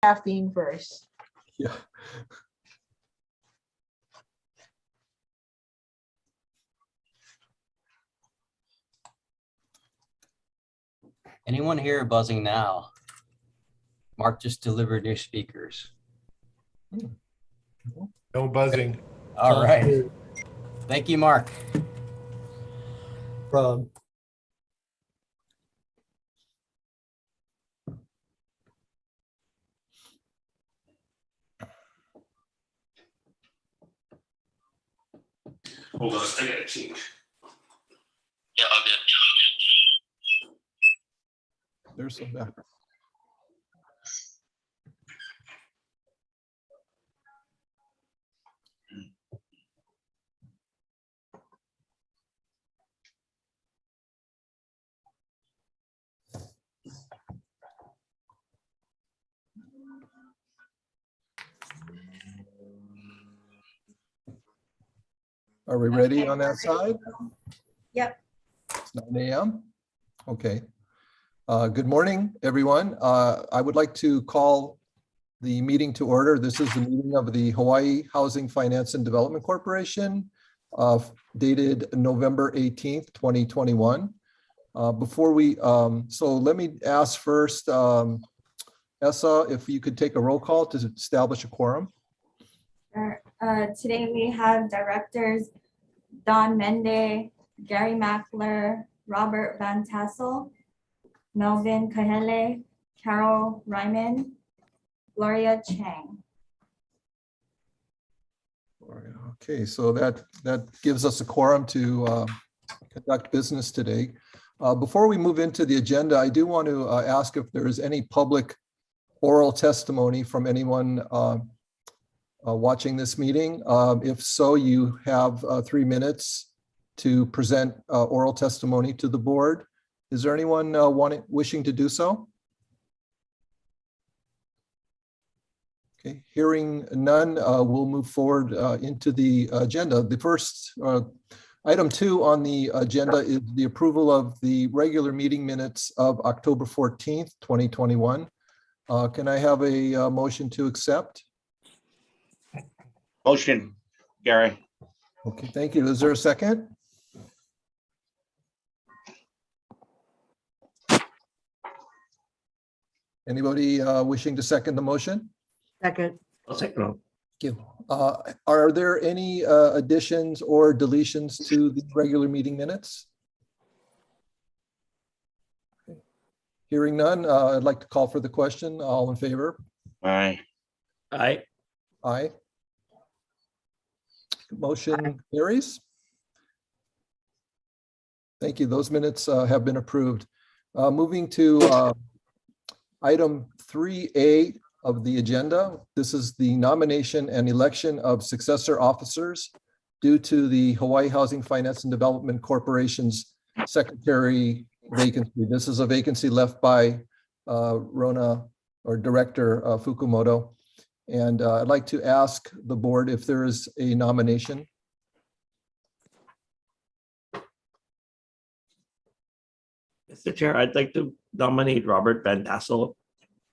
caffeine first. Yeah. Anyone here buzzing now? Mark just delivered new speakers. No buzzing. All right. Thank you, Mark. From Hold on, I gotta change. Yeah, all good. there's some background. Are we ready on that side? Yep. It's 9 a.m. Okay. Good morning, everyone. I would like to call the meeting to order. This is the meeting of the Hawaii Housing Finance and Development Corporation, dated November 18th, 2021. So let me ask first, Essa, if you could take a roll call to establish a quorum. Today we have directors Don Mende, Gary Mackler, Robert Van Tassel, Melvin Kahele, Carol Ryman, Gloria Chang. Okay, so that gives us a quorum to conduct business today. Before we move into the agenda, I do want to ask if there is any public oral testimony from anyone watching this meeting. If so, you have 3 minutes to present oral testimony to the board. Is there anyone wishing to do so? Okay, hearing none, we'll move forward into the agenda. The first item 2 on the agenda is the approval of the regular meeting minutes of October 14th, 2021. Can I have a motion to accept? Motion, Gary. Okay, thank you. Is there a second? Anybody wishing to second the motion? Second. I'll second. Thank you. Are there any additions or deletions to the regular meeting minutes? Okay. Hearing none, I'd like to call for the question. All in favor? Aye. Aye. Aye. Motion carries. Thank you. Those minutes have been approved. Moving to item 3A of the agenda. This is the nomination and election of successor officers due to the Hawaii Housing Finance and Development Corporation's secretary vacancy. This is a vacancy left by Rona or Director Fukumoto. And I'd like to ask the board if there is a nomination. Mr. Chair, I'd like to nominate Robert Van Tassel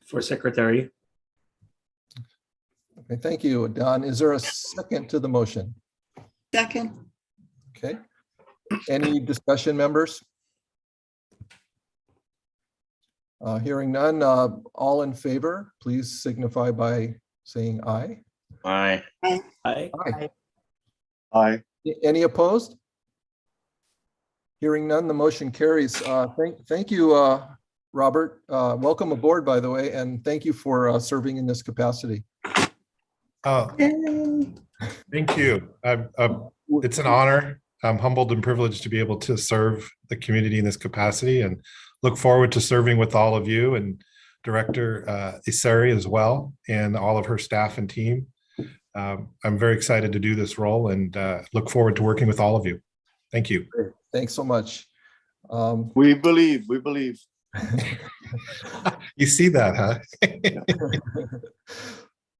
for secretary. Okay, thank you, Don. Is there a second to the motion? Second. Okay. Any discussion, members? Hearing none, all in favor, please signify by saying aye. Aye. Aye. Aye. Aye. Any opposed? Hearing none, the motion carries. Thank you, Robert. Welcome aboard, by the way, and thank you for serving in this capacity. Thank you. It's an honor. I'm humbled and privileged to be able to serve the community in this capacity and look forward to serving with all of you and Director Isari as well and all of her staff and team. I'm very excited to do this role and look forward to working with all of you. Thank you. Thanks so much. We believe. You see that, huh?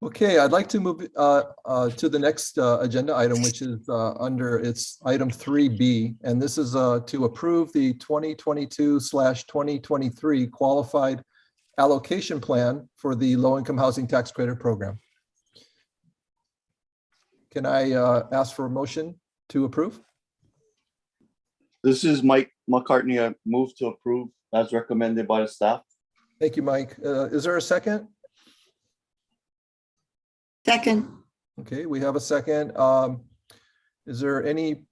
Okay, I'd like to move to the next agenda item, which is it's item 3B, and this is to approve the 2022/2023 qualified allocation plan for the low-income housing tax credit program. Can I ask for a motion to approve? This is Mike McCartney. I move to approve as recommended by the staff. Thank you, Mike. Is there a second? Second. Okay, we have a second. Is there any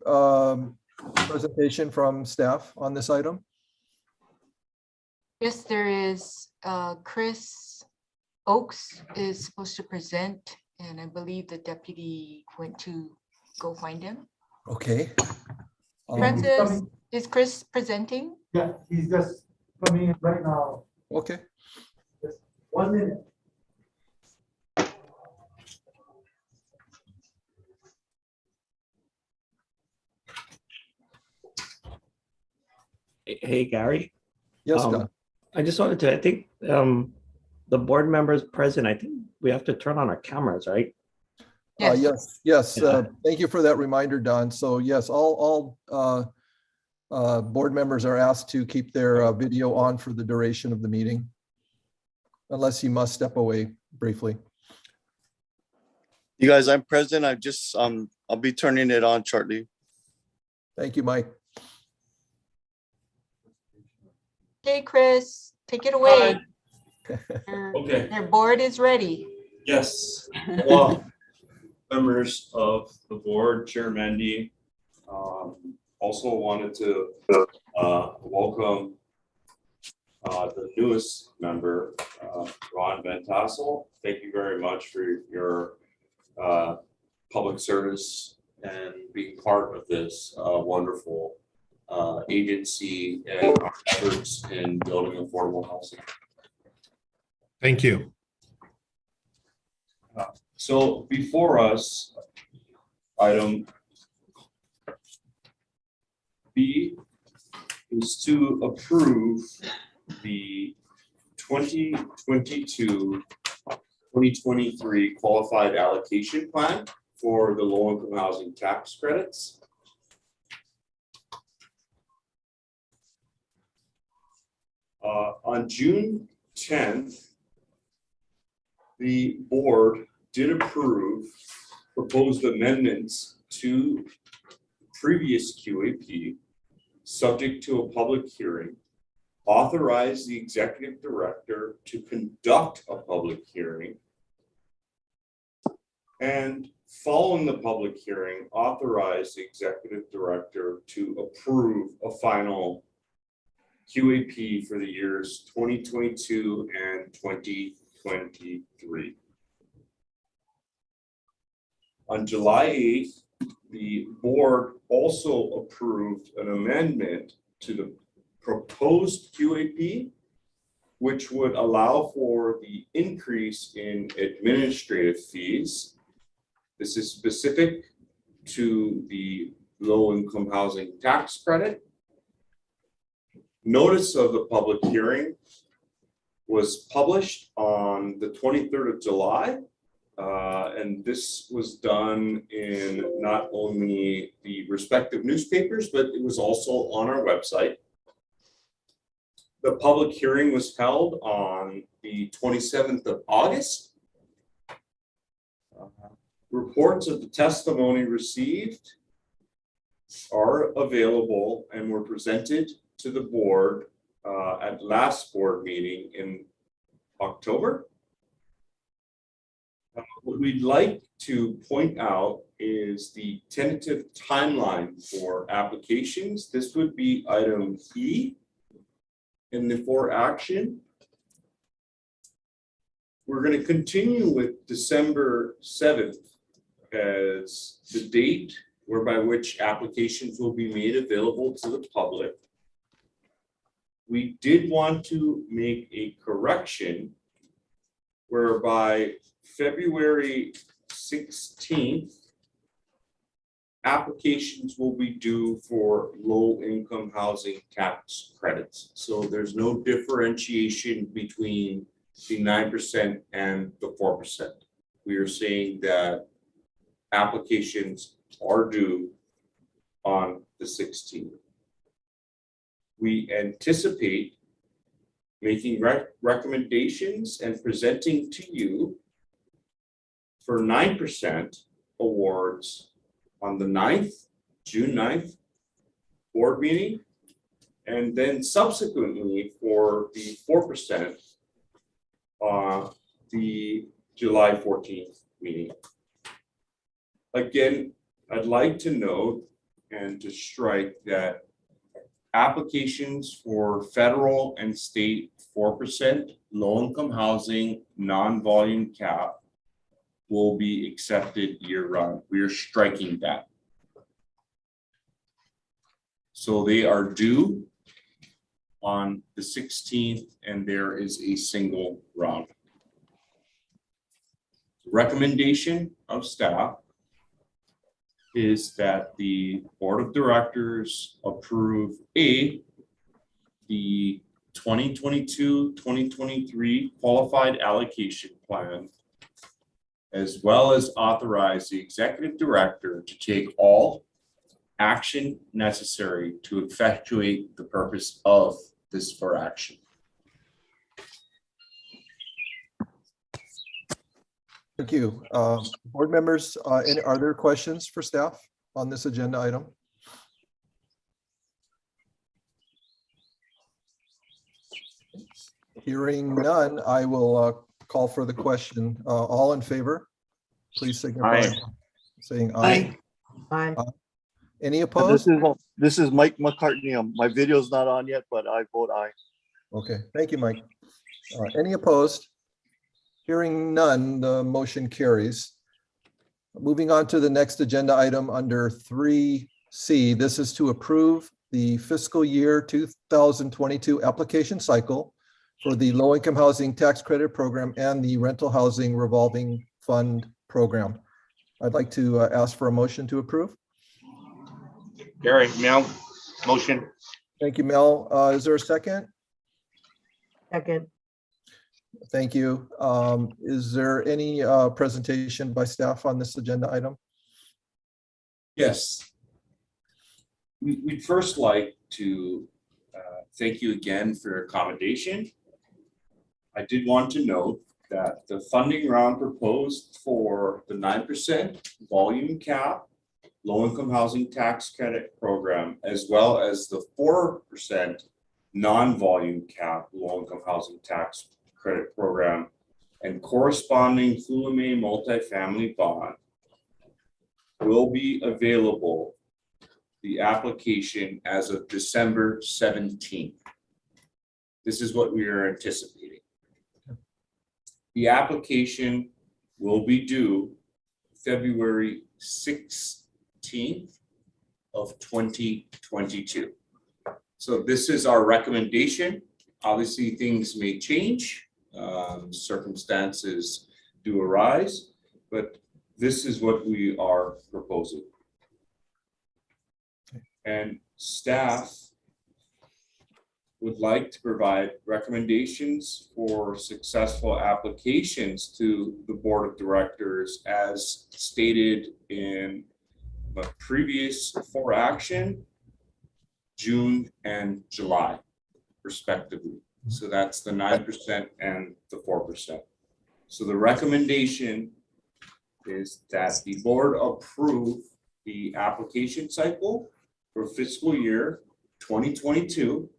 presentation from staff on this item? Yes, there is. Chris Oakes is supposed to present, and I believe the deputy went to go find him. Okay. Francis, is Chris presenting? Yeah, he's just coming in right now. Okay. Just 1 minute. Hey, Gary. Yes, Um, Don. I just wanted to, I think the board members present, I think we have to turn on our cameras, right? Yes, yes. Yeah. Thank you for that reminder, Don. So yes, all board members are asked to keep their video on for the duration of the meeting, unless you must step away briefly. You guys, I'm present. I just, I'll be turning it on shortly. Thank you, Mike. Okay, Chris, take it away. Okay. Your board is ready. Yes. Well, members of the board, Chair Mendy, also wanted to welcome the newest member, Ron Van Tassel. Thank you very much for your public service and being part of this wonderful agency and our efforts in building affordable housing. Thank you. So before us, item B is to approve the 2022-2023 qualified allocation plan for the low-income housing tax credits. On June 10th, the board did approve proposed amendments to previous QAP, subject to a public hearing, authorize the executive director to conduct a public hearing, and following the public hearing, authorize the executive director to approve a final QAP for the years 2022 and 2023. On July 8th, the board also approved an amendment to the proposed QAP, which would allow for the increase in administrative fees. This is specific to the low-income housing tax credit. Notice of the public hearing was published on the 23rd of July. And this was done in not only the respective newspapers, but it was also on our website. The public hearing was held on the 27th of August. Reports of the testimony received are available and were presented to the board at last board meeting in October. What we'd like to point out is the tentative timeline for applications. This would be item E in the for action. We're going to continue with December 7th as the date whereby which applications will be made available to the public. We did want to make a correction whereby February 16th, applications will be due for low-income housing tax credits. So there's no differentiation between the 9% and the 4%. We are saying that applications are due on the 16th. We anticipate making recommendations and presenting to you for 9% awards on the 9th, June 9th board meeting, and then subsequently for the 4% the July 14th meeting. Again, I'd like to note and to strike that applications for federal and state 4% low-income housing non-volume cap will be accepted year-round. We are striking that. So they are due on the 16th, and there is a single round. Recommendation of staff is that the board of directors approve the 2022-2023 qualified allocation plan, as well as authorize the executive director to take all action necessary to effectuate the purpose of this for action. Thank you. Board members, are there questions for staff on this agenda item? Hearing none, I will call for the question. All in favor, please signify by saying aye. Aye. Any opposed? This is Mike McCartney. My video's not on yet, but I vote aye. Okay, thank you, Mike. Any opposed? Hearing none, the motion carries. Moving on to the next agenda item under 3C. This is to approve the fiscal year 2022 application cycle for the low-income housing tax credit program and the rental housing revolving fund program. I'd like to ask for a motion to approve. Gary, Mel, motion. Thank you, Mel. Is there a second? Second. Thank you. Is there any presentation by staff on this agenda item? Yes. We'd first like to thank you again for your accommodation. I did want to note that the funding round proposed for the 9% volume cap low-income housing tax credit program, as well as the 4% non-volume cap low-income housing tax credit program and corresponding Fulame multifamily bond will be available, the application, as of December 17th. This is what we are anticipating. The application will be due February 16th of 2022. So this is our recommendation. Obviously, things may change. Circumstances do arise, but this is what we are proposing. And staff would like to provide recommendations for successful applications to the board of directors as stated in the previous for action, June and July, respectively. So that's the 9% and the 4%. So the recommendation is that the board approve the application cycle for fiscal year 2022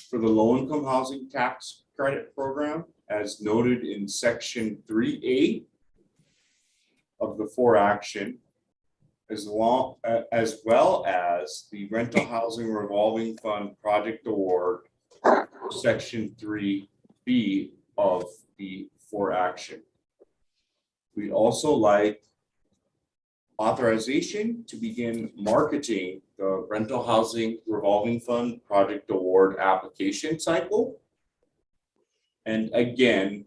for the low-income housing tax credit program as noted in section 3A of the for action, as well as the rental housing revolving fund project award, section 3B of the for action. We'd also like authorization to begin marketing the rental housing revolving fund project award application cycle. And again,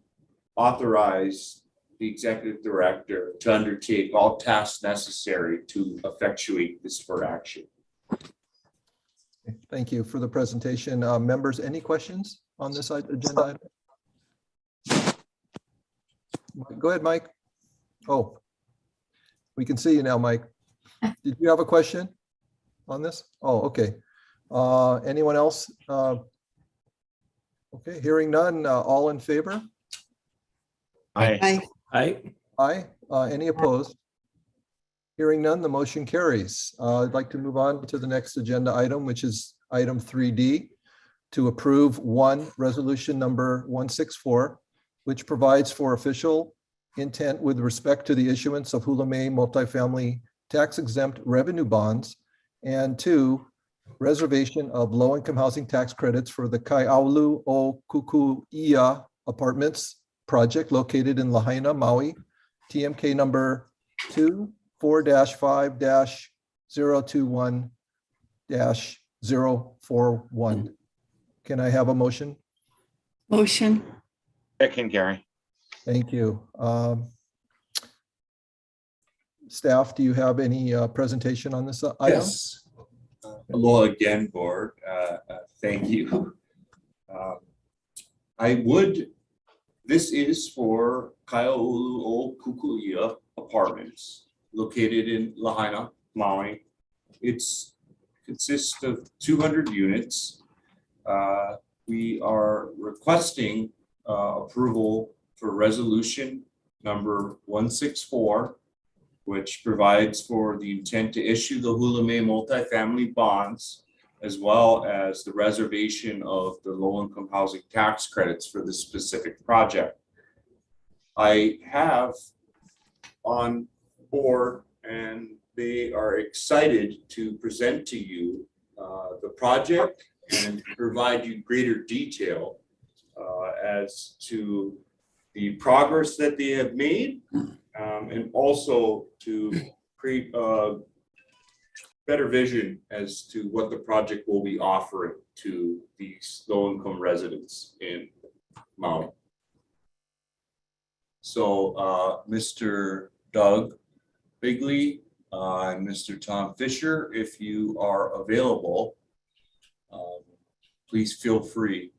authorize the executive director to undertake all tasks necessary to effectuate this for action. Thank you for the presentation. Members, any questions on this agenda item? Go ahead, Mike. Oh, we can see you now, Mike. Did you have a question on this? Oh, okay. Anyone else? Okay, hearing none, all in favor? Aye. Aye. Aye. Any opposed? Hearing none, the motion carries. I'd like to move on to the next agenda item, which is item 3D, to approve resolution number 164, which provides for official intent with respect to the issuance of Hula May multifamily tax exempt revenue bonds, and 2, reservation of low-income housing tax credits for the Kaiaulu o Kukuia Apartments project located in Lahaina, Maui, TMK number 24-5-021-041. Can I have a motion? Motion. Second, Gary. Thank you. Staff, do you have any presentation on this item? Yes. Hello again, board. Thank you. This is for Kaiaulu o Kukuia Apartments located in Lahaina, Maui. It consists of 200 units. We are requesting approval for resolution number 164, which provides for the intent to issue the Hula May multifamily bonds, as well as the reservation of the low-income housing tax credits for this specific project. I have on board, and they are excited to present to you the project and provide you greater detail as to the progress that they have made, and also to create a better vision as to what the project will be offering to these low-income residents in Maui. So Mr. Doug Bigley and Mr. Tom Fisher, if you are available, please feel free.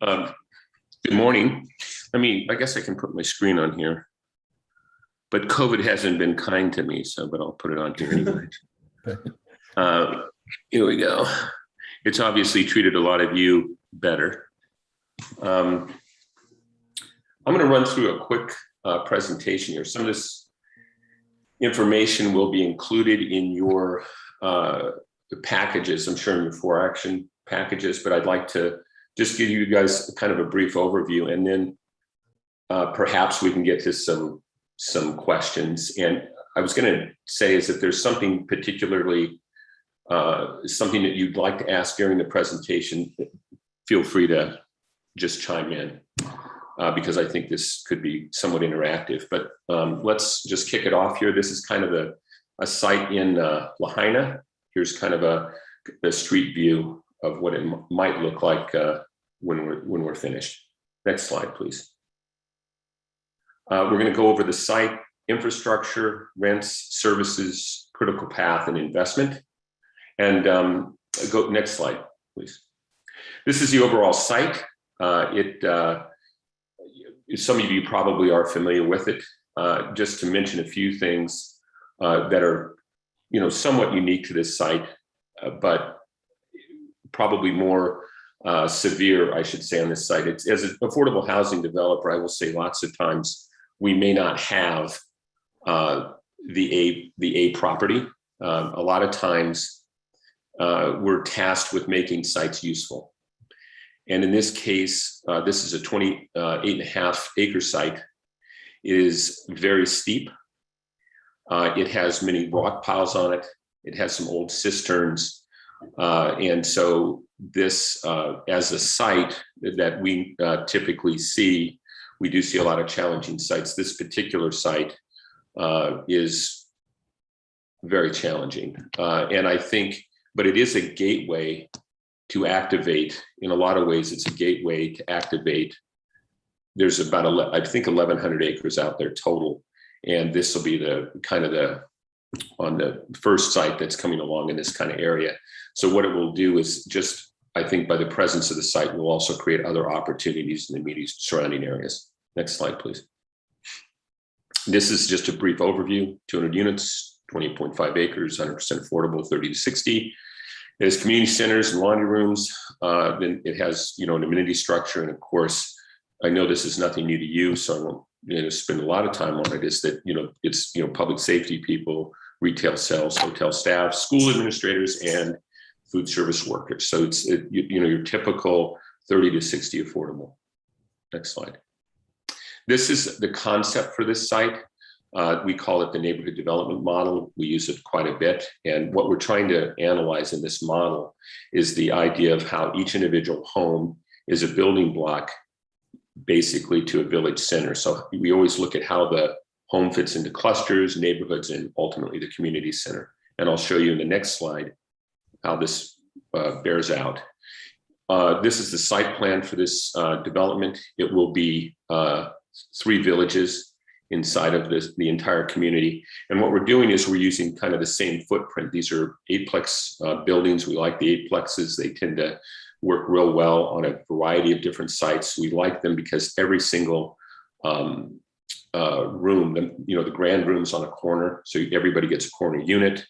Good morning. I guess I can put my screen on here, but COVID hasn't been kind to me, but I'll put it on here anyway. Here we go. It's obviously treated a lot of you better. I'm going to run through a quick presentation here. Some of this information will be included in your packages, I'm sure in your 4-action packages, but I'd like to just give you guys kind of a brief overview, and then perhaps we can get to some questions. And I was going to say is if there's something particularly, something that you'd like to ask during the presentation, feel free to just chime in, because I think this could be somewhat interactive. But let's just kick it off here. This is kind of a site in Lahaina. Here's kind of a street view of what it might look like when we're finished. Next slide, please. We're going to go over the site, infrastructure, rents, services, critical path, and investment. And go next slide, please. This is the overall site. Some of you probably are familiar with it. Just to mention a few things that are, somewhat unique to this site, but probably more severe, I should say, on this site. It's, as an affordable housing developer, I will say lots of times we may not have the A property. A lot of times we're tasked with making sites useful. And in this case, this is a 28.5 acre site. It is very steep. It has many rock piles on it. It has some old cisterns. And so this, as a site that we typically see, we do see a lot of challenging sites. This particular site is very challenging. And I think, but it is a gateway to activate. In a lot of ways, it's a gateway to activate. There's about, I think, 1,100 acres out there total. And this will be the kind of on the first site that's coming along in this kind of area. So what it will do is just, I think by the presence of the site, will also create other opportunities in the immediate surrounding areas. Next slide, please. This is just a brief overview, 200 units, 20.5 acres, 100% affordable, 30 to 60. It has community centers and laundry rooms. Then it has, an amenity structure. And of course, I know this is nothing new to you, so I won't spend a lot of time on it, is that, it's, public safety people, retail sales, hotel staff, school administrators, and food service workers. So it's, your typical 30 to 60 affordable. Next slide. This is the concept for this site. We call it the neighborhood development model. We use it quite a bit. And what we're trying to analyze in this model is the idea of how each individual home is a building block basically to a village center. So we always look at how the home fits into clusters, neighborhoods, and ultimately the community center. And I'll show you in the next slide how this bears out. This is the site plan for this development. It will be 3 villages inside of the entire community. And what we're doing is we're using kind of the same footprint. These are 8-plex buildings. We like the 8-plexes. They tend to work real well on a variety of different sites. We like them because every single room, the grand room's on a corner, so everybody gets a corner unit.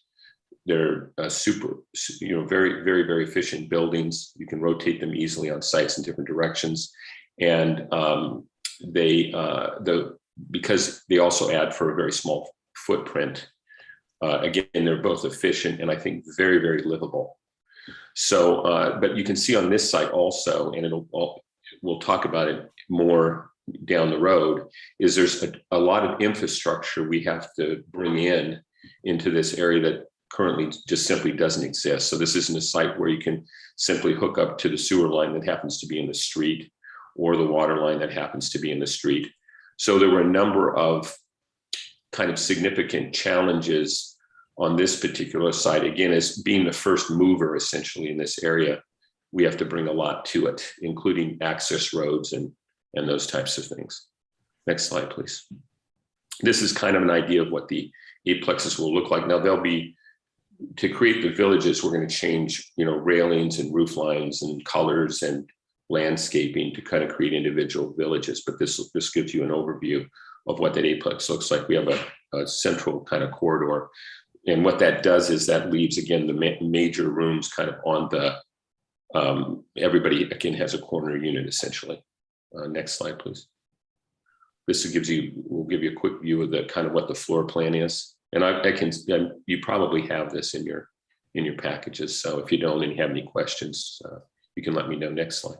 They're super, very, very, very efficient buildings. You can rotate them easily on sites in different directions. And because they also add for a very small footprint. Again, they're both efficient and I think very, very livable. So, but you can see on this site also, and we'll talk about it more down the road, is there's a lot of infrastructure we have to bring into this area that currently just simply doesn't exist. So this isn't a site where you can simply hook up to the sewer line that happens to be in the street or the water line that happens to be in the street. So there were a number of kind of significant challenges on this particular site. Again, as being the first mover essentially in this area, we have to bring a lot to it, including access roads and those types of things. Next slide, please. This is kind of an idea of what the 8-plexes will look like. Now they'll be, to create the villages, we're going to change, railings and roof lines and colors and landscaping to kind of create individual villages. But this gives you an overview of what that 8-plex looks like. We have a central kind of corridor. And what that does is that leaves, again, the major rooms kind of on the, everybody, again, has a corner unit essentially. Next slide, please. This will give you a quick view of the kind of what the floor plan is. And you probably have this in your packages. So if you don't and you have any questions, you can let me know. Next slide.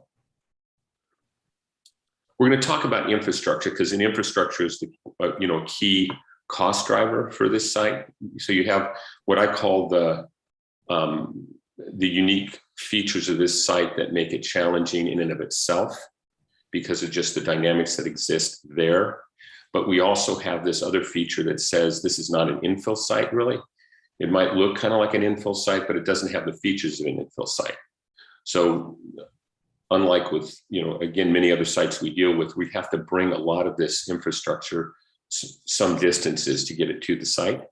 We're going to talk about infrastructure because infrastructure is the key cost driver for this site. So you have what I call the unique features of this site that make it challenging in and of itself because of just the dynamics that exist there. But we also have this other feature that says this is not an infill site, really. It might look kind of like an infill site, but it doesn't have the features of an infill site. So unlike with, again, many other sites we deal with, we have to bring a lot of this infrastructure some distances to get it to the site.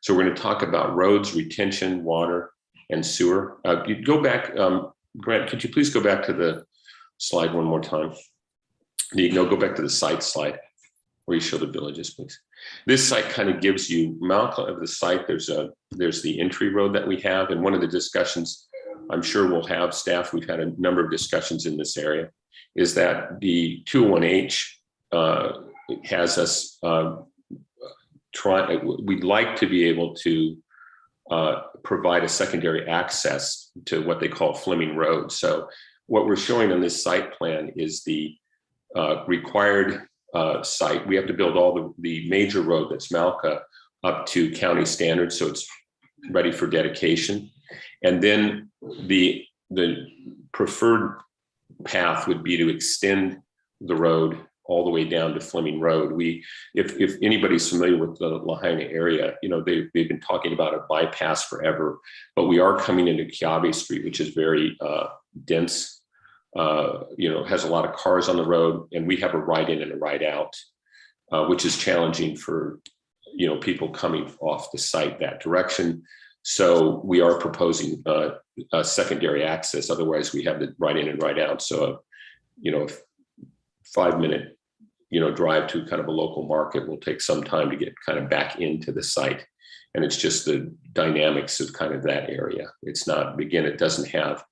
So we're going to talk about roads, retention, water, and sewer. You go back, Grant, could you please go back to the slide one more time? Go back to the site slide where you show the villages, please. This site kind of gives you Malka of the site. There's the entry road that we have, and one of the discussions I'm sure we'll have staff. We've had a number of discussions in this area. Is that the 201H has us we'd like to be able to provide a secondary access to what they call Fleming Road. So what we're showing on this site plan is the required site. We have to build all the major road that's Malka up to county standards, so it's ready for dedication. And then the preferred path would be to extend the road all the way down to Fleming Road. If anybody's familiar with the Lahaina area, they've been talking about a bypass forever, but we are coming into Kiawe Street, which is very dense, has a lot of cars on the road, and we have a right in and a right out, which is challenging for, people coming off the site that direction. So we are proposing a secondary access. Otherwise, we have the right in and right out. So, 5-minute, drive to kind of a local market will take some time to get kind of back into the site And it's just the dynamics of kind of that area. It's not, again, it doesn't have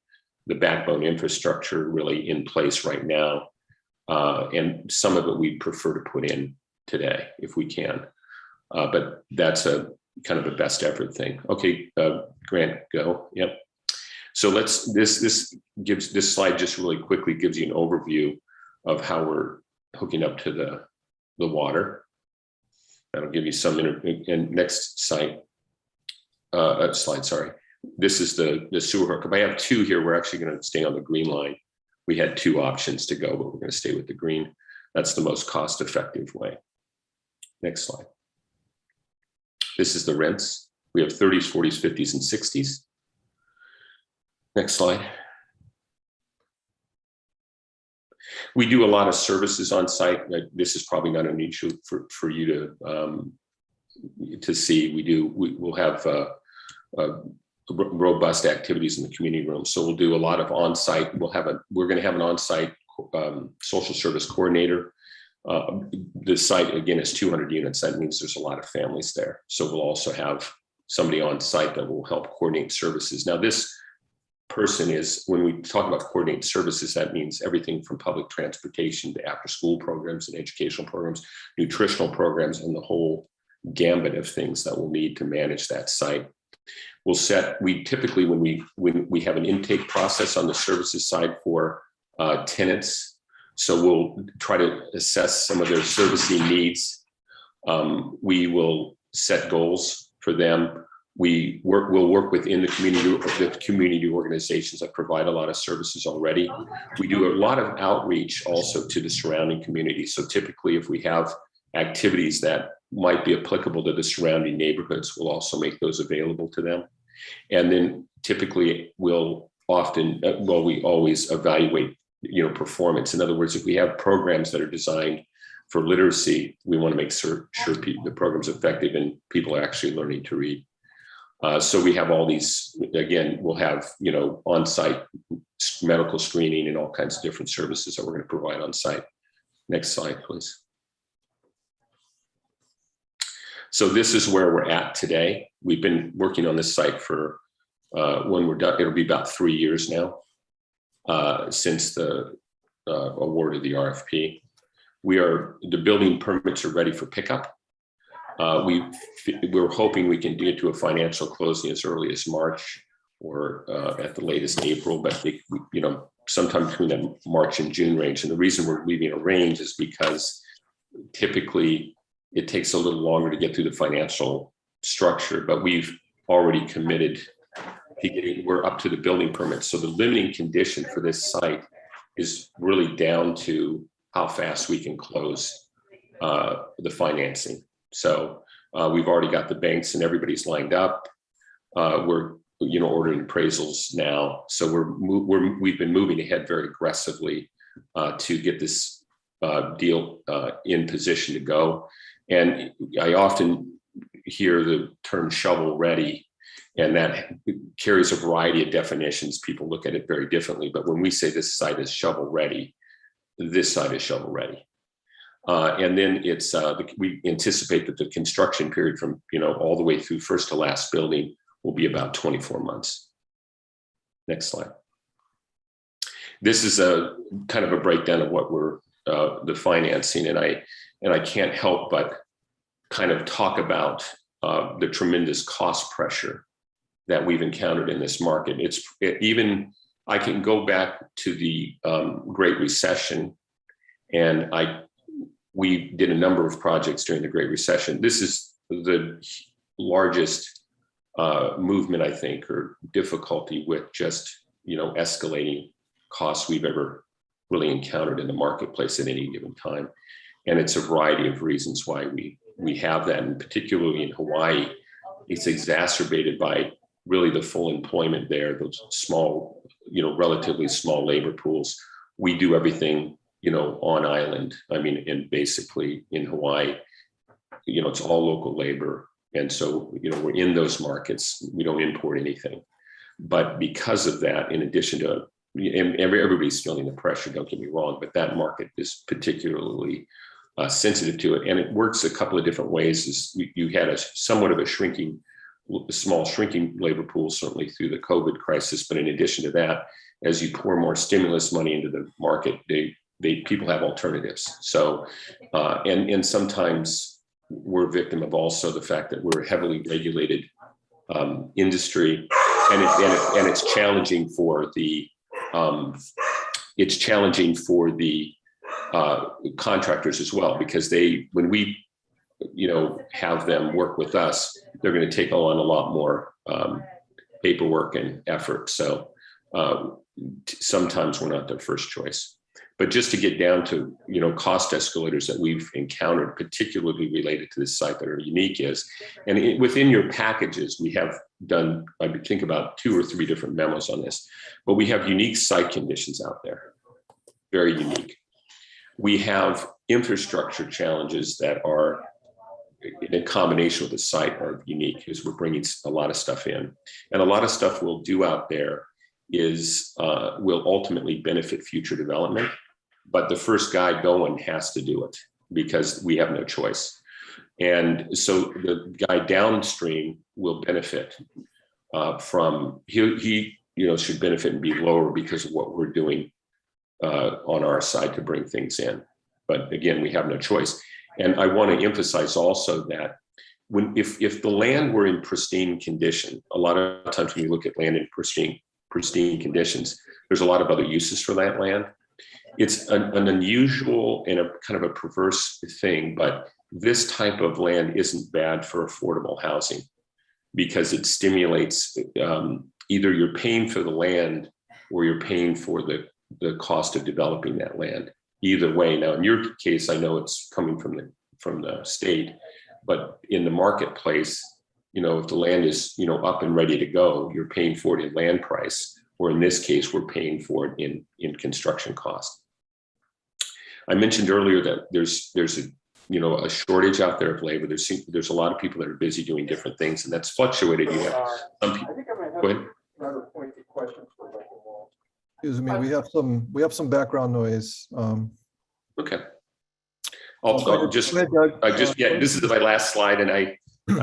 the backbone infrastructure really in place right now. And some of it we'd prefer to put in today if we can. But that's a kind of a best effort thing. Okay, Grant, go. Yep. So this slide just really quickly gives you an overview of how we're hooking up to the water. That'll give you some, and next slide, sorry. This is the sewer hookup. I have two here. We're actually going to stay on the green line. We had two options to go, but we're going to stay with the green. That's the most cost-effective way. Next slide. This is the rents. We have 30s, 40s, 50s, and 60s. Next slide. We do a lot of services on site. This is probably not an issue for you to see. We'll have robust activities in the community room. So we'll do a lot of on-site. We're going to have an on-site social service coordinator. The site, again, is 200 units. That means there's a lot of families there. So we'll also have somebody on site that will help coordinate services. Now, this person is, when we talk about coordinate services, that means everything from public transportation to after-school programs and educational programs, nutritional programs, and the whole gambit of things that we'll need to manage that site. We typically, when we have an intake process on the services side for tenants, so we'll try to assess some of their servicing needs. We will set goals for them. We'll work within the community organizations that provide a lot of services already. We do a lot of outreach also to the surrounding community. So typically, if we have activities that might be applicable to the surrounding neighborhoods, we'll also make those available to them. And then typically we always evaluate, performance. In other words, if we have programs that are designed for literacy, we want to make sure the program's effective and people are actually learning to read. So we have all these, again, we'll have, on-site medical screening and all kinds of different services that we're going to provide on site. Next slide, please. So this is where we're at today. We've been working on this site for, when we're done, it'll be about 3 years now since the award of the RFP. The building permits are ready for pickup. We're hoping we can get to a financial closing as early as March or at the latest April, but sometime between the March and June range. And the reason we're leaving a range is because typically it takes a little longer to get through the financial structure, but we've already committed to we're up to the building permit. So the limiting condition for this site is really down to how fast we can close the financing. So we've already got the banks and everybody's lined up. We're ordering appraisals now. So we've been moving ahead very aggressively to get this deal in position to go. And I often hear the term shovel ready, and that carries a variety of definitions. People look at it very differently, but when we say this site is shovel ready, this site is shovel ready. And then we anticipate that the construction period from, all the way through first to last building will be about 24 months. Next slide. This is a kind of a breakdown of what we're the financing, and I can't help but kind of talk about the tremendous cost pressure that we've encountered in this market. I can go back to the Great Recession, and we did a number of projects during the Great Recession. This is the largest movement, I think, or difficulty with just, escalating costs we've ever really encountered in the marketplace at any given time. And it's a variety of reasons why we have that, and particularly in Hawaii, it's exacerbated by really the full employment there, those small, relatively small labor pools. We do everything, on island. And basically in Hawaii, it's all local labor. And so, we're in those markets, we don't import anything. But because of that, in addition to, and everybody's feeling the pressure, don't get me wrong, but that market is particularly sensitive to it. And it works a couple of different ways. Is you had a somewhat of a small shrinking labor pool, certainly through the COVID crisis. But in addition to that, as you pour more stimulus money into the market, people have alternatives. So, and sometimes we're a victim of also the fact that we're a heavily regulated industry, and it's challenging for the contractors as well, because when we have them work with us, they're going to take on a lot more paperwork and effort. So sometimes we're not their first choice. But just to get down to cost escalators that we've encountered, particularly related to this site that are unique within your packages, we have done, I think, about 2 or 3 different memos on this, but we have unique site conditions out there, very unique. We have infrastructure challenges that are in combination with the site are unique, because we're bringing a lot of stuff in, and a lot of stuff we'll do out there will ultimately benefit future development. But the first guy going has to do it because we have no choice. And so the guy downstream will benefit from, he should benefit and be lower because of what we're doing on our side to bring things in. But again, we have no choice. And I want to emphasize also that if the land were in pristine condition, a lot of times when you look at land in pristine conditions, there's a lot of other uses for that land. It's an unusual and a kind of a perverse thing, but this type of land isn't bad for affordable housing because it stimulates either you're paying for the land or you're paying for the cost of developing that land. Either way. Now, in your case, I know it's coming from the state, but in the marketplace, if the land is up and ready to go, you're paying for it in land price, or in this case, we're paying for it in construction cost. I mentioned earlier that there's a shortage out there of labor. There's a lot of people that are busy doing different things, and that's fluctuated. You have some people. I think I might have Go ahead. another pointed question for Dr. Wall. Excuse me, we have some background noise. Okay. I'll just, Go ahead, Doug. this is my last slide, and I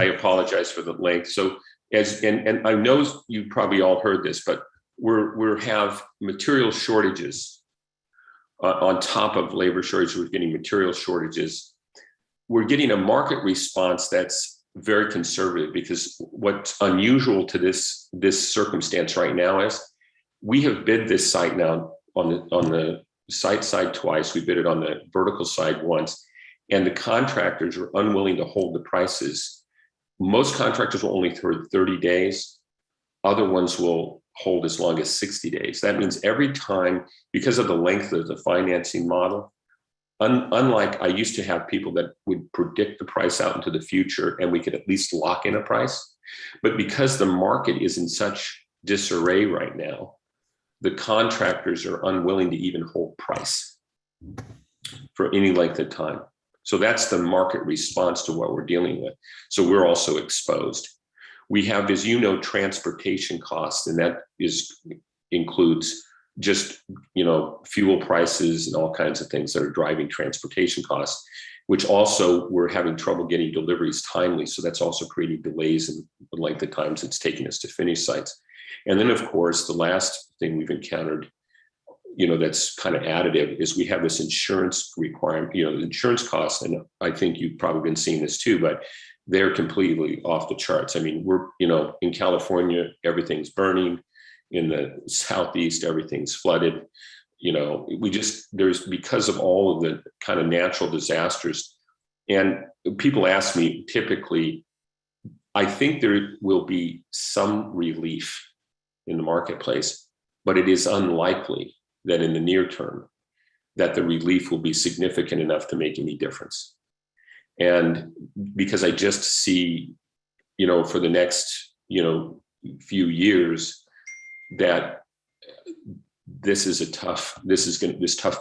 apologize for the length. So and I know you probably all heard this, but we're have material shortages on top of labor shortages. We're getting material shortages. We're getting a market response that's very conservative, because what's unusual to this circumstance right now is we have bid this site now on the site side twice. We bid it on the vertical side once, and the contractors are unwilling to hold the prices. Most contractors will only for 30 days. Other ones will hold as long as 60 days. That means every time, because of the length of the financing model, unlike I used to have people that would predict the price out into the future and we could at least lock in a price. But because the market is in such disarray right now, the contractors are unwilling to even hold price for any length of time. So that's the market response to what we're dealing with. So we're also exposed. We have, as you know, transportation costs, and that includes just, fuel prices and all kinds of things that are driving transportation costs, which also we're having trouble getting deliveries timely. So that's also creating delays in the length of times it's taking us to finish sites. And then, of course, the last thing we've encountered, that's kind of additive, is we have this insurance requirement, the insurance costs. And I think you've probably been seeing this too, but they're completely off the charts. I mean, we're, in California, everything's burning. In the Southeast, everything's flooded. There's, because of all of the kind of natural disasters. And people ask me typically, I think there will be some relief in the marketplace, but it is unlikely that in the near term that the relief will be significant enough to make any difference. And because I just see, for the next, few years, that this tough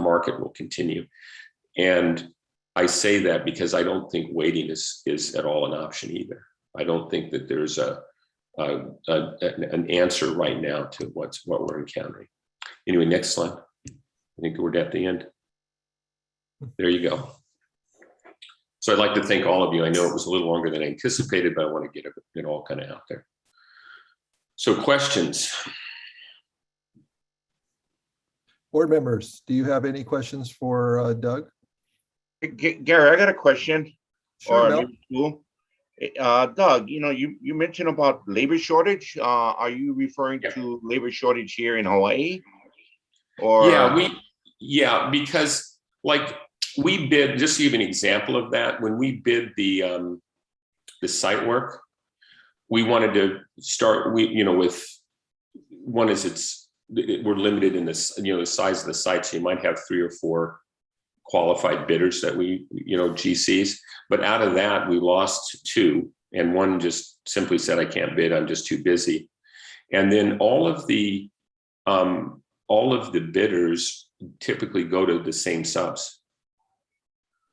market will continue. And I say that because I don't think waiting is at all an option either. I don't think that there's an answer right now to what we're encountering. Anyway, next slide. I think we're at the end. There you go. So I'd like to thank all of you. I know it was a little longer than I anticipated, but I want to get it all kind of out there. So questions? Board members, do you have any questions for Doug? Gary, I got a question. Sure, Or Mel. maybe two. Doug, you mentioned about labor shortage. Are you referring to labor shortage here in Hawaii? Or Yeah, because like we bid, just to give an example of that, when we bid the site work, we wanted to start, with one is we're limited in this, the size of the site. So you might have 3 or 4 qualified bidders that we, GCs, but out of that, we lost 2. And one just simply said, I can't bid, I'm just too busy. And then all of the bidders typically go to the same subs.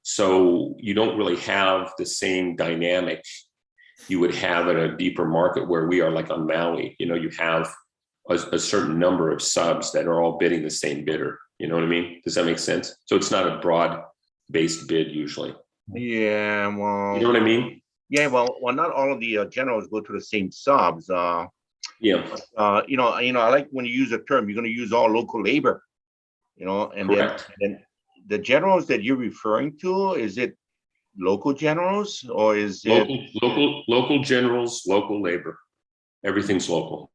So you don't really have the same dynamic you would have in a deeper market where we are, like on Maui. You have a certain number of subs that are all bidding the same bidder. You know what I mean? Does that make sense? So it's not a broad-based bid usually. Yeah, well, you know what I mean? Yeah, well, not all of the generals go to the same subs. Yeah. I like when you use a term, you're going to use all local labor. And then the generals that you're referring to, is it local generals or is it local generals, local labor? Everything's local.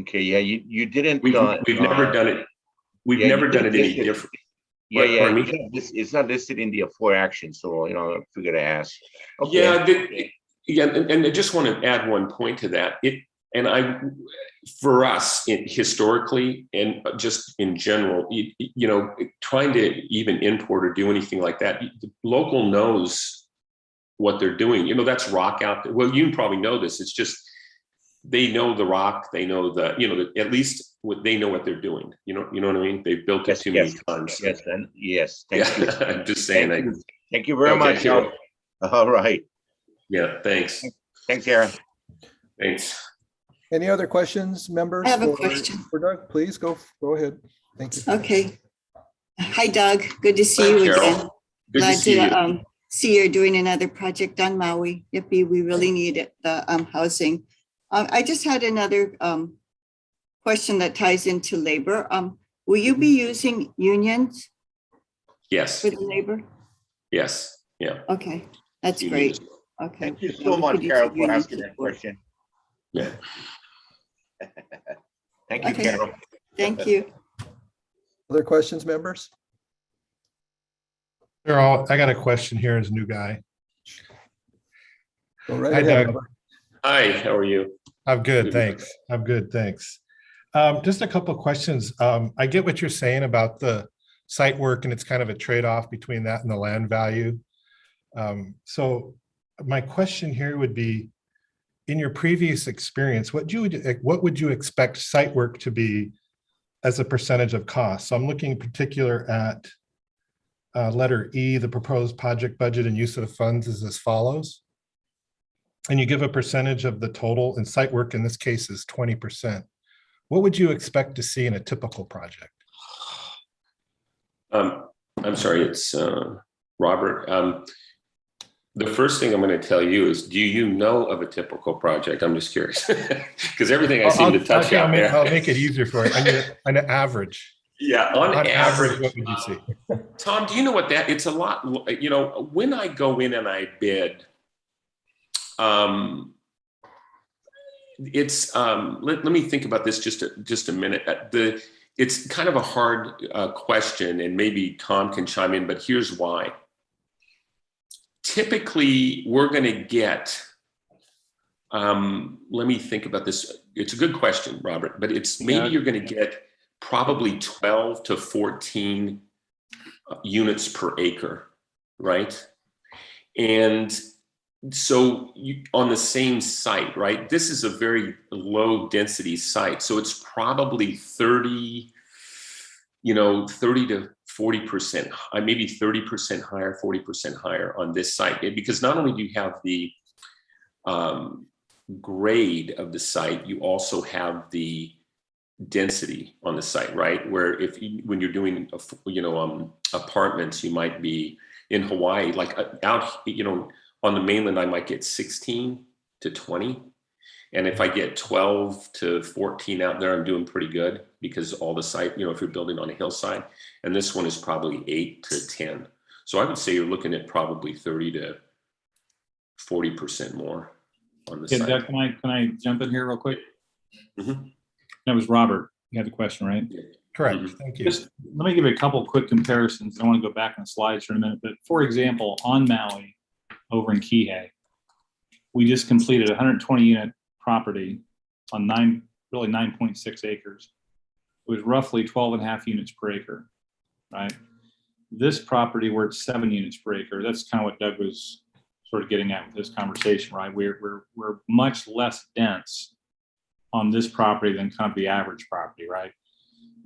Okay, yeah, you didn't. We've never done it. We've never done it any different. Yeah, it's not listed in the 4 actions, so I figured to ask. Okay. And I just want to add one point to that. For us, historically and just in general, trying to even import or do anything like that, the local knows what they're doing. That's rock out there. Well, you probably know this. It's just they know the rock. They know at least they know what they're doing. You know what I mean? They've built it too many times. Yes. Thank you. I'm just saying. Thank you very much. All right. Yeah. Thanks. Thanks, Aaron. Thanks. Any other questions, members? I have a question. For Doug, please go ahead. Thank you. Okay. Hi, Doug. Good to see you again. Good Glad to see you. See you're doing another project on Maui. Yippee, we really need it, the housing. I just had another question that ties into labor. Will you be using unions? Yes. For the labor? Yes. Yeah. Okay, that's great. Okay. Thank you so much, Carol, for asking that question. Yeah. Thank you, Carol. Thank you. Other questions, members? I got a question here as a new guy. Go right Hi, ahead. Doug. Hi, how are you? I'm good, thanks. Just a couple of questions. I get what you're saying about the site work, and it's kind of a trade-off between that and the land value. So my question here would be, in your previous experience, what would you expect site work to be as a percentage of cost? So I'm looking in particular at letter E, the proposed project budget and use of the funds is as follows. And you give a percentage of the total, and site work in this case is 20%. What would you expect to see in a typical project? I'm sorry, it's Robert. The first thing I'm going to tell you is, do you know of a typical project? I'm just curious, because everything I seem to touch out there. I'll make it easier for you. An average. Yeah, on average, what would you see? Tom, do you know what that? It's a lot. When I go in and I bid, it's let me think about this just a minute. It's kind of a hard question, and maybe Tom can chime in, but here's why. Typically, we're going to get, let me think about this. It's a good question, Robert, but maybe you're going to get probably 12 to 14 units per acre, right? And so on the same site, right? This is a very low density site. So it's probably 30 to 40%, maybe 30% higher, 40% higher on this site. Because not only do you have the grade of the site, you also have the density on the site, right? Where when you're doing, apartments, you might be in Hawaii, like out, on the mainland, I might get 16 to 20. And if I get 12 to 14 out there, I'm doing pretty good because all the site, if you're building on a hillside, and this one is probably 8 to 10. So I would say you're looking at probably 30 to 40% more on the Yeah, site. Doug, can I jump in here real quick? Mhm. That was Robert. You had the question, right? Correct. Mhm. Thank you. Just let me give you a couple quick comparisons. I want to go back on the slides for a minute, but for example, on Maui, over in Kihei, we just completed a 120 unit property on 9.6 acres. It was roughly 12.5 units per acre, right? This property, we're at 7 units per acre. That's kind of what Doug was sort of getting at with this conversation, right? We're much less dense on this property than kind of the average property, right?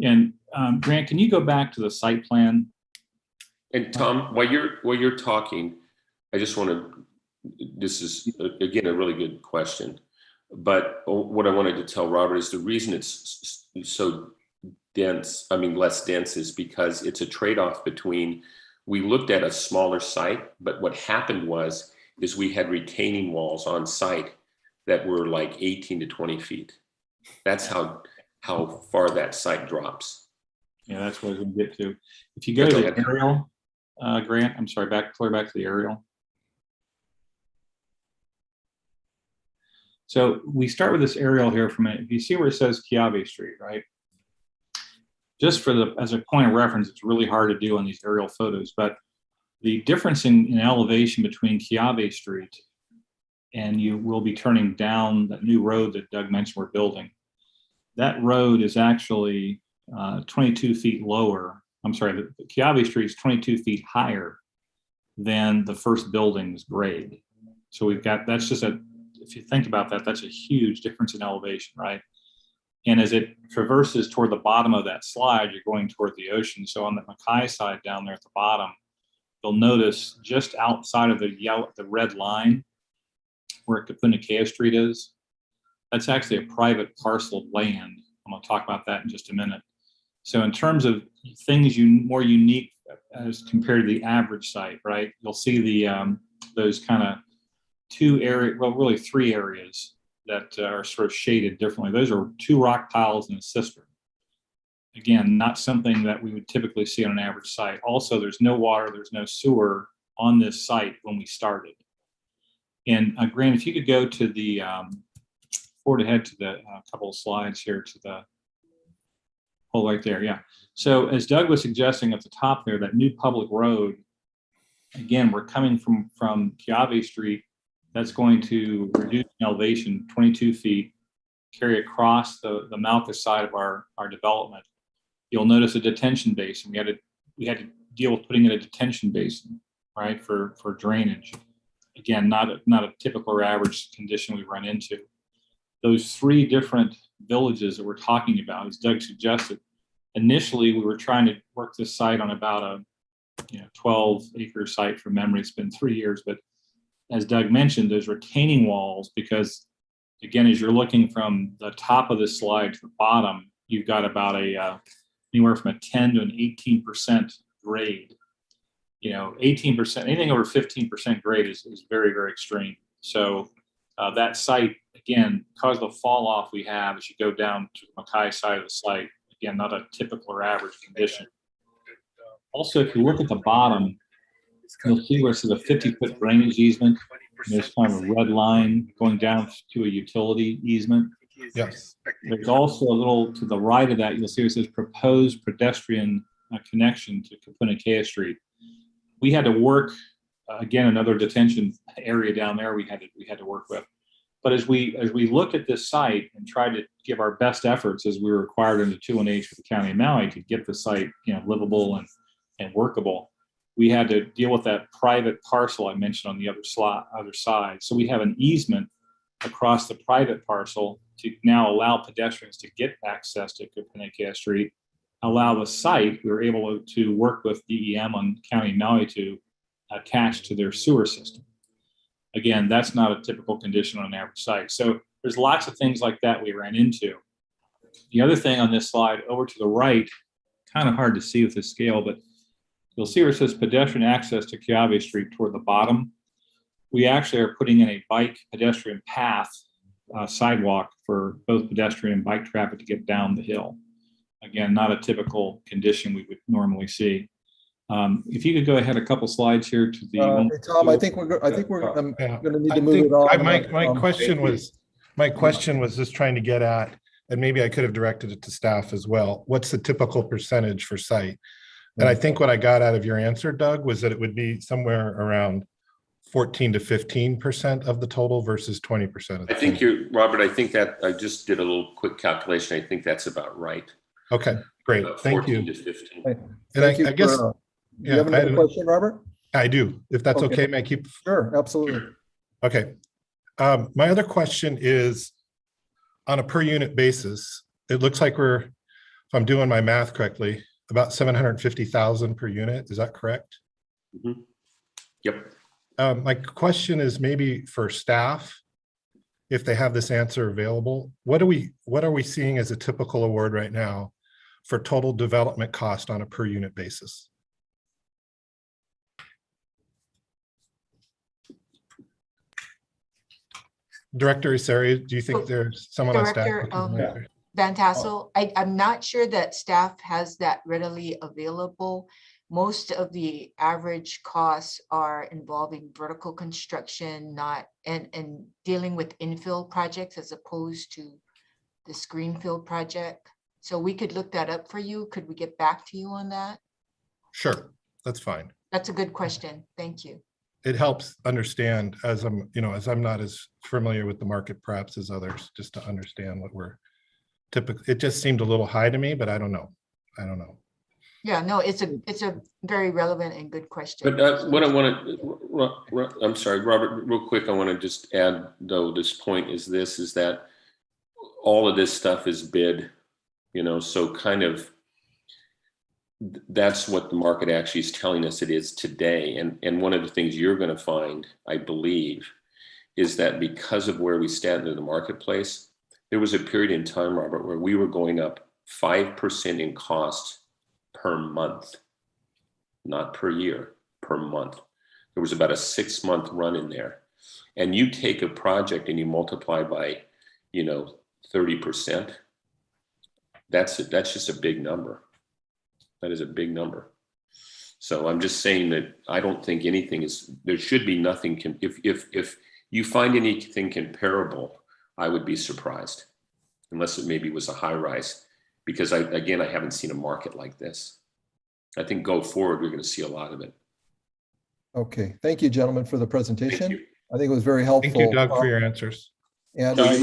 And Grant, can you go back to the site plan? And Tom, while you're talking, I just want to, this is again, a really good question. But what I wanted to tell Robert is the reason it's so dense, less dense, is because it's a trade-off between, we looked at a smaller site, but what happened is we had retaining walls on site that were like 18 to 20 feet. That's how far that site drops. Yeah, that's what I was going to get to. If you go to the aerial, Grant, I'm sorry, clear back to the aerial. So we start with this aerial here from it. If you see where it says Kiawe Street, right? Just as a point of reference, it's really hard to do on these aerial photos, but the difference in elevation between Kiawe Street and you will be turning down that new road that Doug mentioned we're building. That road is actually 22 feet lower. I'm sorry, the Kiawe Street is 22 feet higher than the first building's grade. So that's just if you think about that, that's a huge difference in elevation, right? And as it traverses toward the bottom of that slide, you're going toward the ocean. So on the Mackay side down there at the bottom, you'll notice just outside of the red line where Kapunakea Street is, that's actually a private parcel of land. I'm going to talk about that in just a minute. So in terms of things more unique as compared to the average site, right? You'll see those kind of really 3 areas that are sort of shaded differently. Those are 2 rock piles and a cistern. Again, not something that we would typically see on an average site. Also, there's no water, there's no sewer on this site when we started. And Grant, if you could go to the forward ahead to the couple of slides here to the hole right there. Yeah. So as Doug was suggesting at the top there, that new public road, again, we're coming from Kiawe Street. That's going to reduce elevation 22 feet, carry across the Malka side of our development. You'll notice a detention basin. We had to deal with putting in a detention basin, right, for drainage. Again, not a typical or average condition we run into. Those 3 different villages that we're talking about, as Doug suggested, initially we were trying to work this site on about a 12-acre site from memory. It's been 3 years, but as Doug mentioned, those retaining walls, because again, as you're looking from the top of this slide to the bottom, you've got about anywhere from a 10 to an 18% grade. 18%, anything over 15% grade is very, very extreme. So that site, again, because of the fall off we have as you go down to the Mackay side of the site, again, not a typical or average condition. Also, if you look at the bottom, you'll see where it says a 50-foot drainage easement. There's kind of a red line going down to a utility easement. Yes. There's also a little to the right of that, you'll see where it says proposed pedestrian connection to Kapunakea Street. We had to work, again, another detention area down there we had to work with. But as we looked at this site and tried to give our best efforts as we were required under 2-1H for the County of Maui to get the site livable and workable, we had to deal with that private parcel I mentioned on the other side. So we have an easement across the private parcel to now allow pedestrians to get access to Kapunakea Street, allow the site, we were able to work with DEM on County of Maui to attach to their sewer system. Again, that's not a typical condition on an average site. So there's lots of things like that we ran into. The other thing on this slide over to the right, kind of hard to see with this scale, but You'll see where it says pedestrian access to Kiave Street toward the bottom. We actually are putting in a bike pedestrian path sidewalk for both pedestrian and bike traffic to get down the hill. Again, not a typical condition we would normally see. If you could go ahead a couple slides here to the. Hey, Tom, I think we're going to need to move it on. My question was just trying to get at, and maybe I could have directed it to staff as well. What's the typical percentage for site? And I think what I got out of your answer, Doug, was that it would be somewhere around 14 to 15% of the total versus 20%. I think you're, Robert, I think that I just did a little quick calculation. I think that's about right. Okay, great. Thank you. 14 to 15. And I guess, do you have another question, Robert? I do. If that's okay, may I keep? Sure, absolutely. Okay. My other question is on a per unit basis, it looks like we're, if I'm doing my math correctly, about 750,000 per unit. Is that correct? Mm-hmm. Yep. My question is maybe for staff, if they have this answer available, what are we seeing as a typical award right now for total development cost on a per unit basis? Director Isari, do you think there's someone on staff? Director Van Tassel, I'm not sure that staff has that readily available. Most of the average costs are involving vertical construction, and dealing with infill projects as opposed to this greenfield project. So we could look that up for you. Could we get back to you on that? Sure, that's fine. That's a good question. Thank you. It helps understand as I'm not as familiar with the market perhaps as others, just to understand what we're typically. It just seemed a little high to me, but I don't know. Yeah, no, it's a very relevant and good question. But what I want to, I'm sorry, Robert, real quick, I want to just add though, this point is that all of this stuff is bid, so kind of that's what the market actually is telling us it is today. And one of the things you're going to find, I believe, is that because of where we stand in the marketplace, there was a period in time, Robert, where we were going up 5% in cost per month, not per year, per month. There was about a 6-month run in there. And you take a project and you multiply by, 30%, that's just a big number. That is a big number. So I'm just saying that I don't think there should be nothing. If you find anything comparable, I would be surprised, unless it maybe was a high rise, because I haven't seen a market like this. I think go forward, we're going to see a lot of it. Okay, thank you, gentlemen, for the presentation. I think it was very helpful. Thank you, Doug, for your answers. And I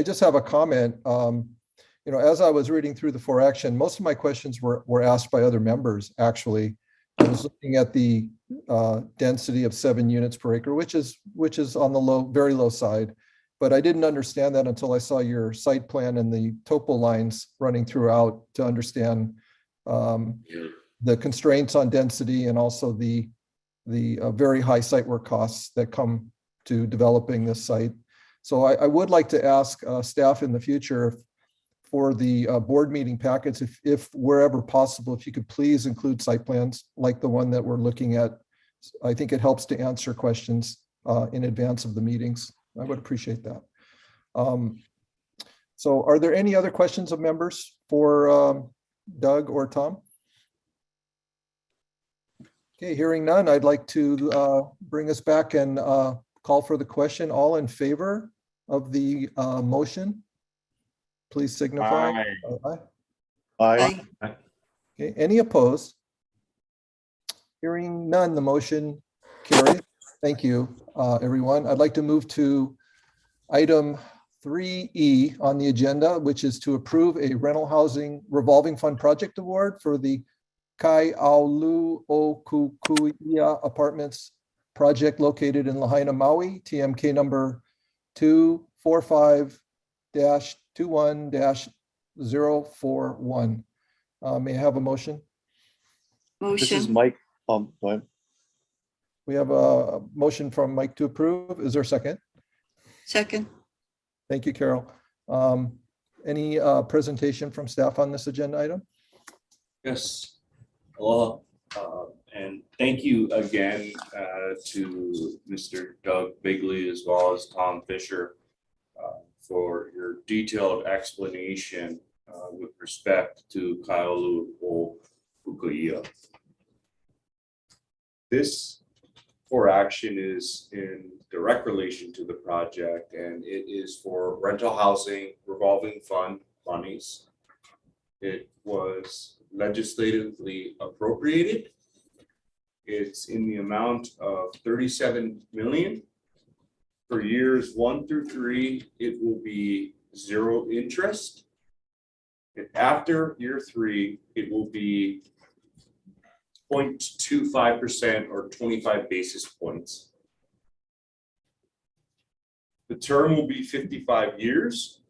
just have a comment. As I was reading through the 4-action, most of my questions were asked by other members, actually. I was looking at the density of 7 units per acre, which is on the very low side. But I didn't understand that until I saw your site plan and the topo lines running throughout to understand the constraints on density and also the very high site work costs that come to developing this site. So I would like to ask staff in the future for the board meeting packets, if wherever possible, if you could please include site plans like the one that we're looking at. I think it helps to answer questions in advance of the meetings. I would appreciate that. So are there any other questions of members for Doug or Tom? Okay, hearing none, I'd like to bring us back and call for the question. All in favor of the motion, please signify. Aye. Aye. Okay, any opposed? Hearing none, the motion carries. Thank you, everyone. I'd like to move to item 3E on the agenda, which is to approve a rental housing revolving fund project award for the Kaialuokukuia Apartments project located in Lahaina, Maui, TMK number 245-21-041. May I have a motion? This is Mike. Go ahead. We have a motion from Mike to approve. Is there a second? Second. Thank you, Carol. Any presentation from staff on this agenda item? Yes. Aloha. And thank you again to Mr. Doug Bigley as well as Tom Fisher for your detailed explanation with respect to Kaiolu o Pukuia. This for action is in direct relation to the project, and it is for rental housing revolving fund monies. It was legislatively appropriated. It's in the amount of 37 million. For years 1 through 3, it will be 0 interest. And after year 3, it will be 0.25% or 25 basis points. The term will be 55 years.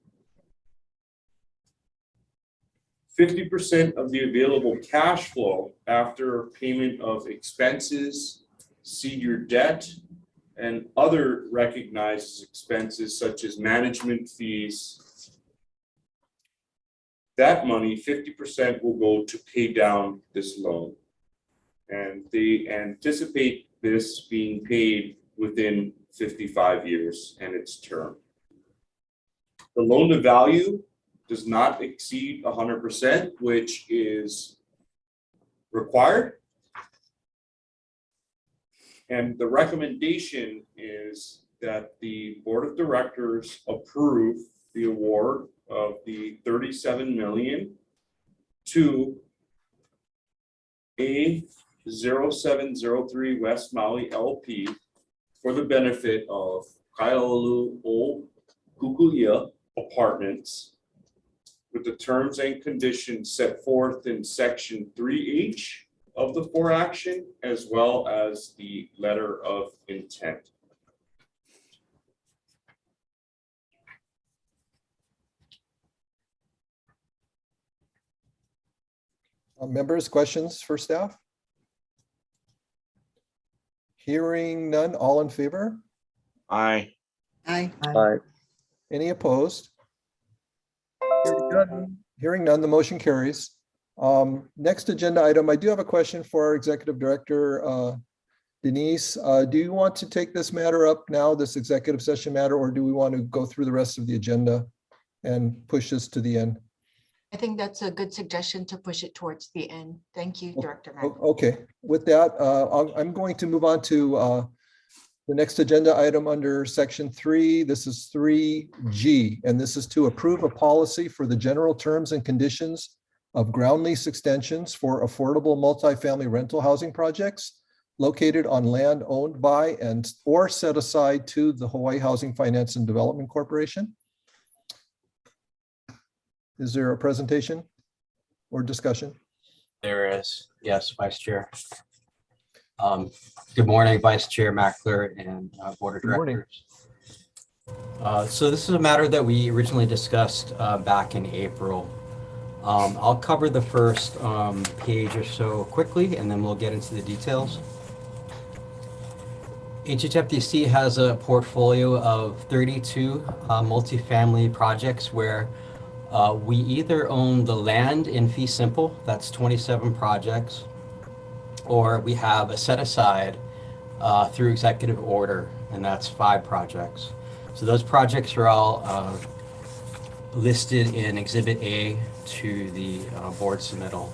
50% of the available cash flow after payment of expenses, senior debt, and other recognized expenses such as management fees. That money, 50% will go to pay down this loan. And they anticipate this being paid within 55 years and its term. The loan to value does not exceed 100%, which is required. And the recommendation is that the board of directors approve the award of the 37 million to A0703 West Maui LP for the benefit of Kaiolu o Pukuia Apartments, with the terms and conditions set forth in section 3H of the for action, as well as the letter of intent. Members, questions for staff? Hearing none, all in favor? Aye. Aye. Aye. Any opposed? Hearing none, the motion carries. Next agenda item, I do have a question for our executive director, Denise. Do you want to take this matter up now, this executive session matter, or do we want to go through the rest of the agenda and push this to the end? I think that's a good suggestion to push it towards the end. Thank you, Director Mack. Okay, with that, I'm going to move on to the next agenda item under section 3. This is 3G, and this is to approve a policy for the general terms and conditions of ground lease extensions for affordable multifamily rental housing projects located on land owned by and or set aside to the Hawaii Housing Finance and Development Corporation. Is there a presentation or discussion? There is, yes, Vice Chair. Good morning, Vice Chair Mackler and Board of Directors. So this is a matter that we originally discussed back in April. I'll cover the first page or so quickly, and then we'll get into the details. HHFDC has a portfolio of 32 multifamily projects where we either own the land in fee simple, that's 27 projects, or we have a set aside through executive order, and that's 5 projects. So those projects are all listed in Exhibit A to the board submittal.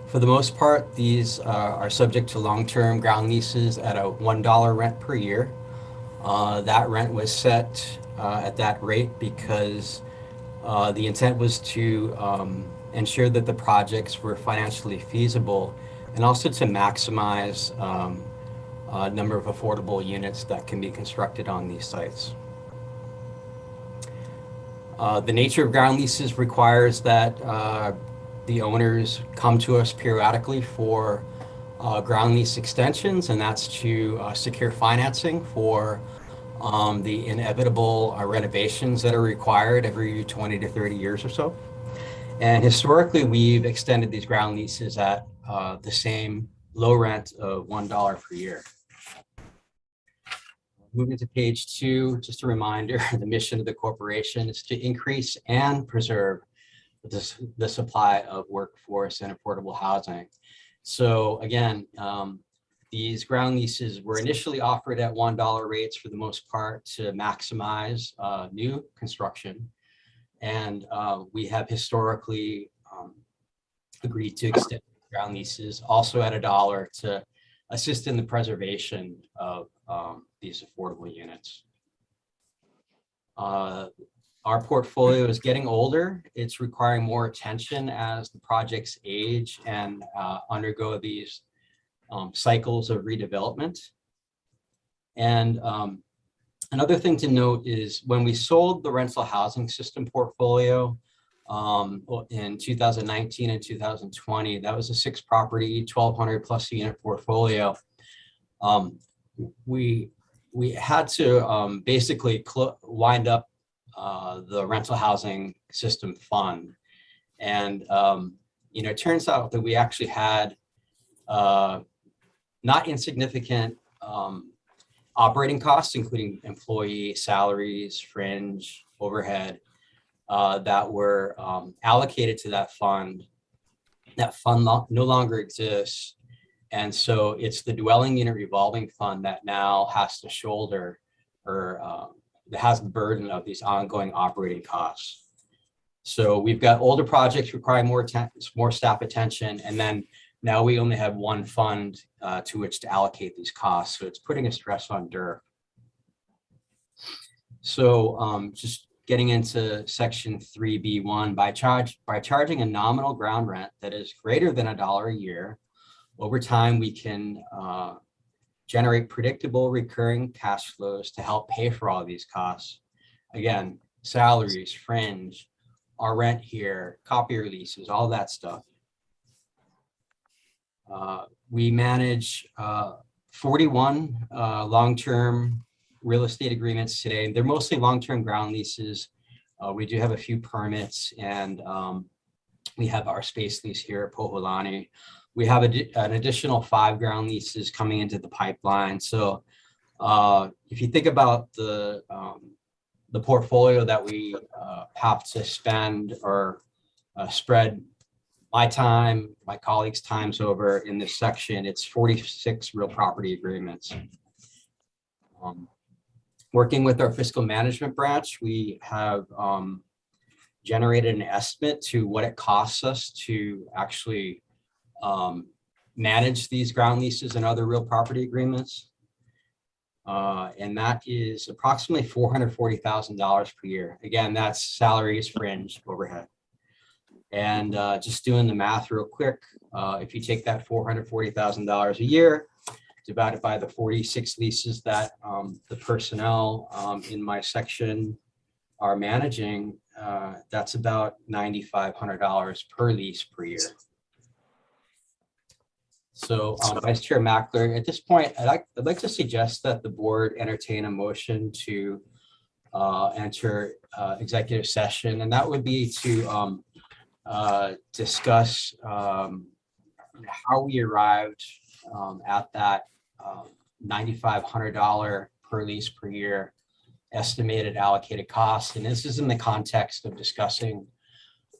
For the most part, these are subject to long-term ground leases at a $1 rent per year. That rent was set at that rate because the intent was to ensure that the projects were financially feasible and also to maximize number of affordable units that can be constructed on these sites. The nature of ground leases requires that the owners come to us periodically for ground lease extensions, and that's to secure financing for the inevitable renovations that are required every 20 to 30 years or so. And historically, we've extended these ground leases at the same low rent of $1 per year. Moving to page 2, just a reminder, the mission of the corporation is to increase and preserve the supply of workforce and affordable housing. So again, these ground leases were initially offered at $1 rates for the most part to maximize new construction. And we have historically agreed to extend ground leases also at $1 to assist in the preservation of these affordable units. Our portfolio is getting older. It's requiring more attention as the projects age and undergo these cycles of redevelopment. And another thing to note is when we sold the rental housing system portfolio in 2019 and 2020, that was a 6-property, 1,200 plus unit portfolio. We had to basically wind up the rental housing system fund. And, you know, it turns out that we actually had not insignificant operating costs, including employee salaries, fringe, overhead, that were allocated to that fund. That fund no longer exists. And so it's the dwelling unit revolving fund that now has to shoulder or that has the burden of these ongoing operating costs. So we've got older projects requiring more staff attention, and then now we only have one fund to which to allocate these costs. So it's putting a stress on DERF. So just getting into section 3B1, by charging a nominal ground rent that is greater than $1 a year, over time we can generate predictable recurring cash flows to help pay for all these costs. Again, salaries, fringe, our rent here, copier leases, all that stuff. We manage 41 long-term real estate agreements today. They're mostly long-term ground leases. We do have a few permits, and we have our space lease here at Poholani. We have an additional 5 ground leases coming into the pipeline. So if you think about the portfolio that we have to spend or spread my time, my colleagues' times over in this section, it's 46 real property agreements. Working with our fiscal management branch, we have generated an estimate to what it costs us to actually manage these ground leases and other real property agreements. And that is approximately $440,000 per year. Again, that's salaries, fringe, overhead. And just doing the math real quick, if you take that $440,000 a year, divided by the 46 leases that the personnel in my section are managing, that's about $9,500 per lease per year. So Vice Chair Mackler, at this point, I'd like to suggest that the board entertain a motion to enter executive session, and that would be to discuss how we arrived at that $9,500 per lease per year estimated allocated cost. And this is in the context of discussing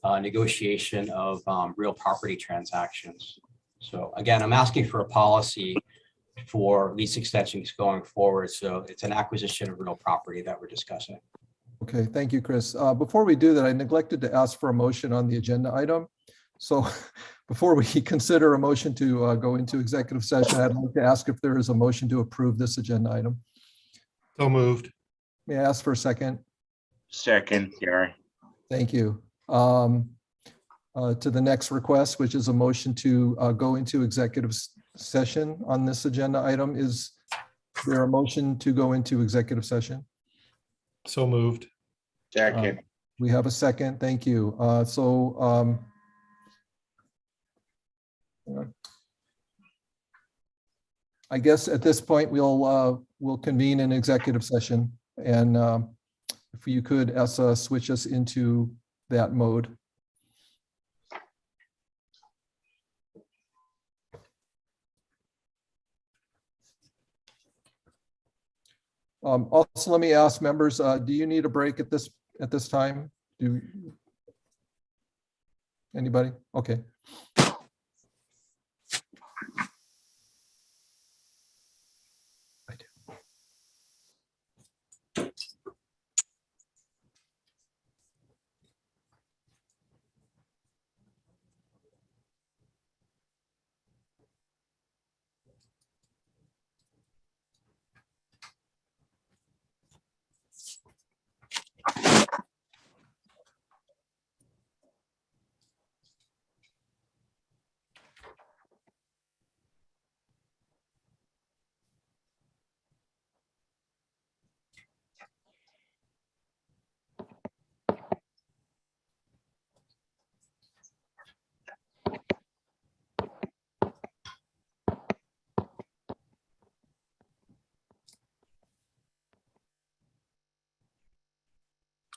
negotiation of real property transactions. So again, I'm asking for a policy for lease extensions going forward. So it's an acquisition of real property that we're discussing. Okay, thank you, Chris. Before we do that, I neglected to ask for a motion on the agenda item. So before we consider a motion to go into executive session, I'd like to ask if there is a motion to approve this agenda item. So moved. May I ask for a second? Second, Gary. Thank you. To the next request, which is a motion to go into executive session on this agenda item. Is there a motion to go into executive session? So moved. Second. We have a second. Thank you. I guess at this point we'll convene an executive session, and if you could, Essa, switch us into that mode. Also, let me ask members, do you need a break at this time? Anybody? Okay.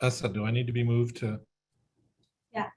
Essa, do I need to be moved to? Yeah.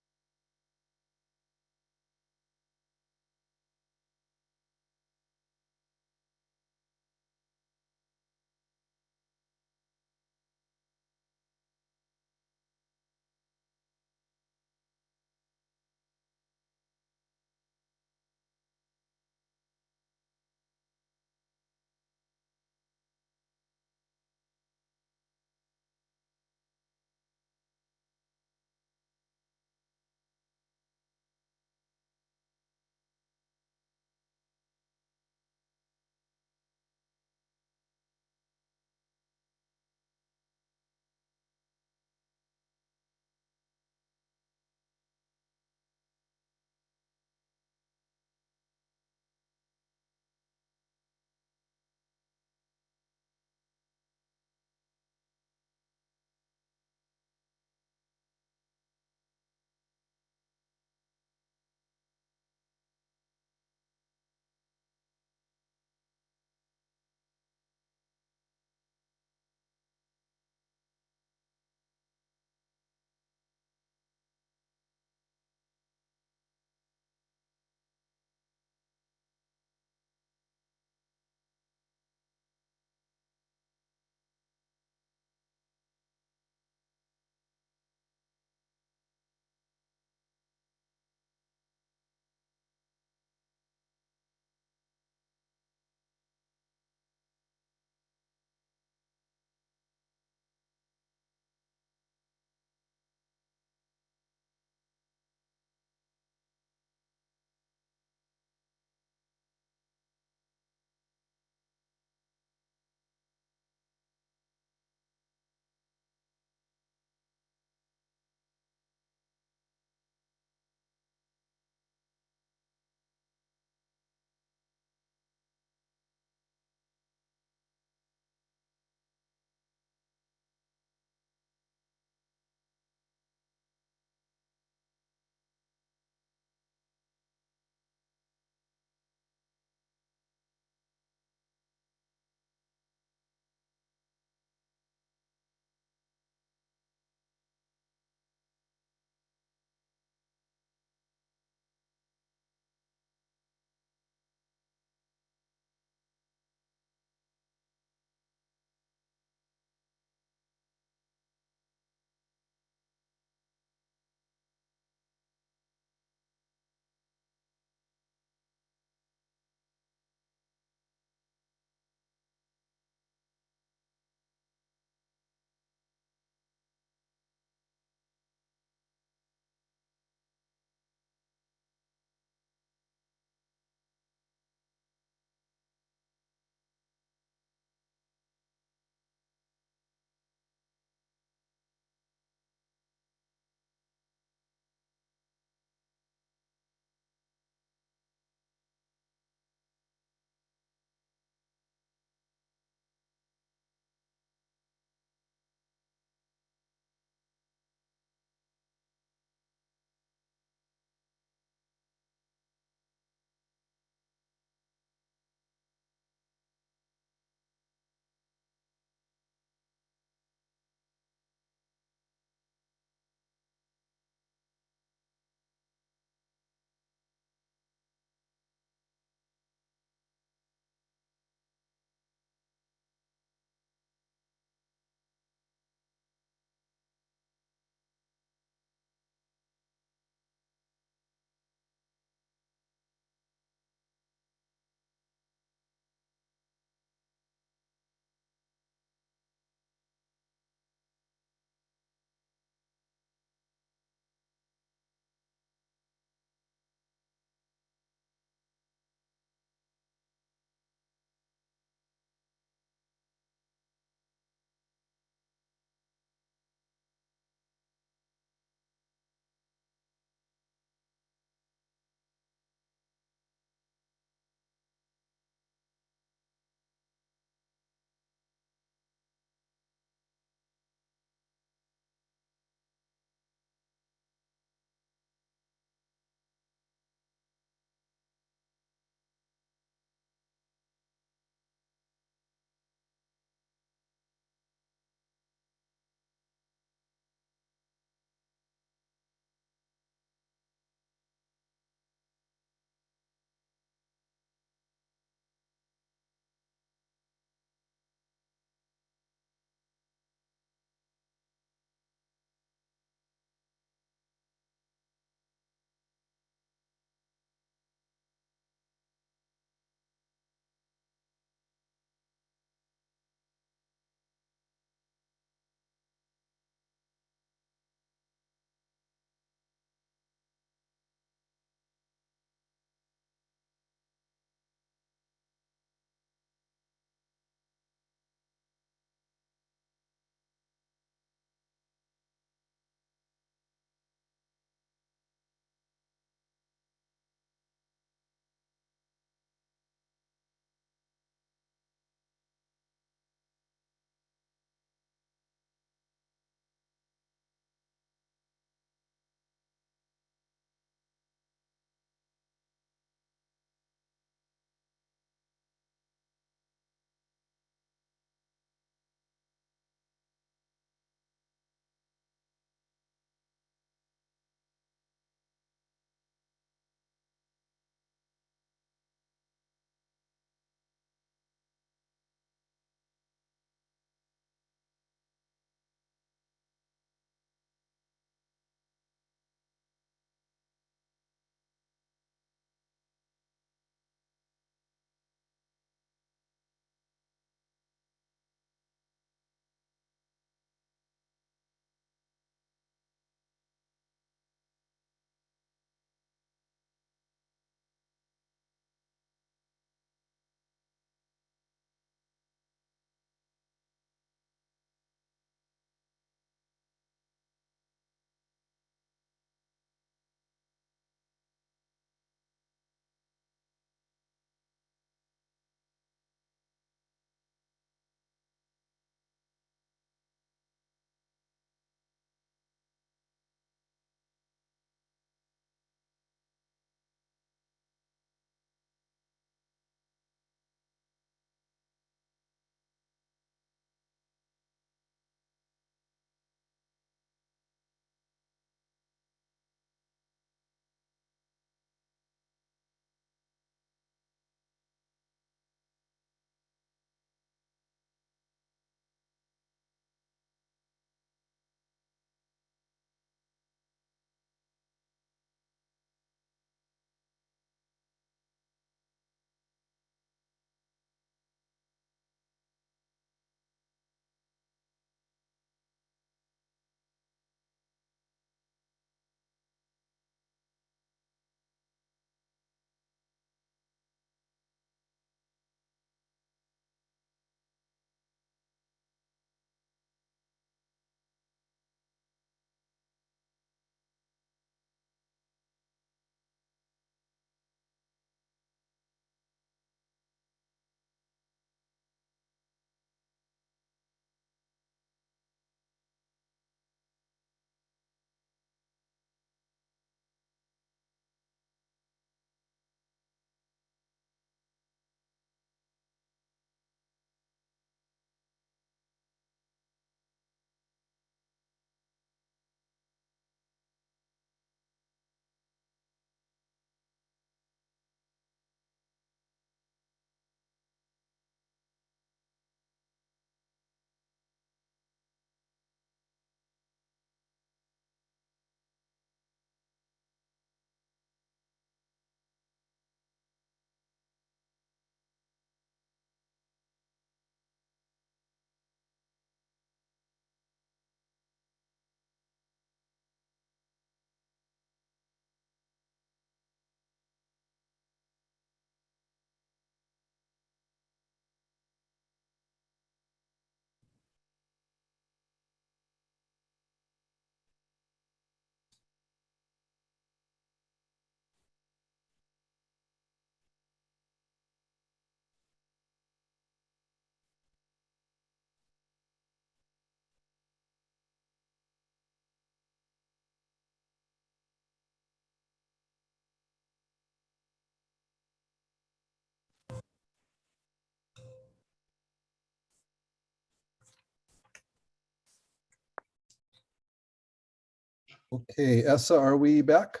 Okay, Essa, are we back?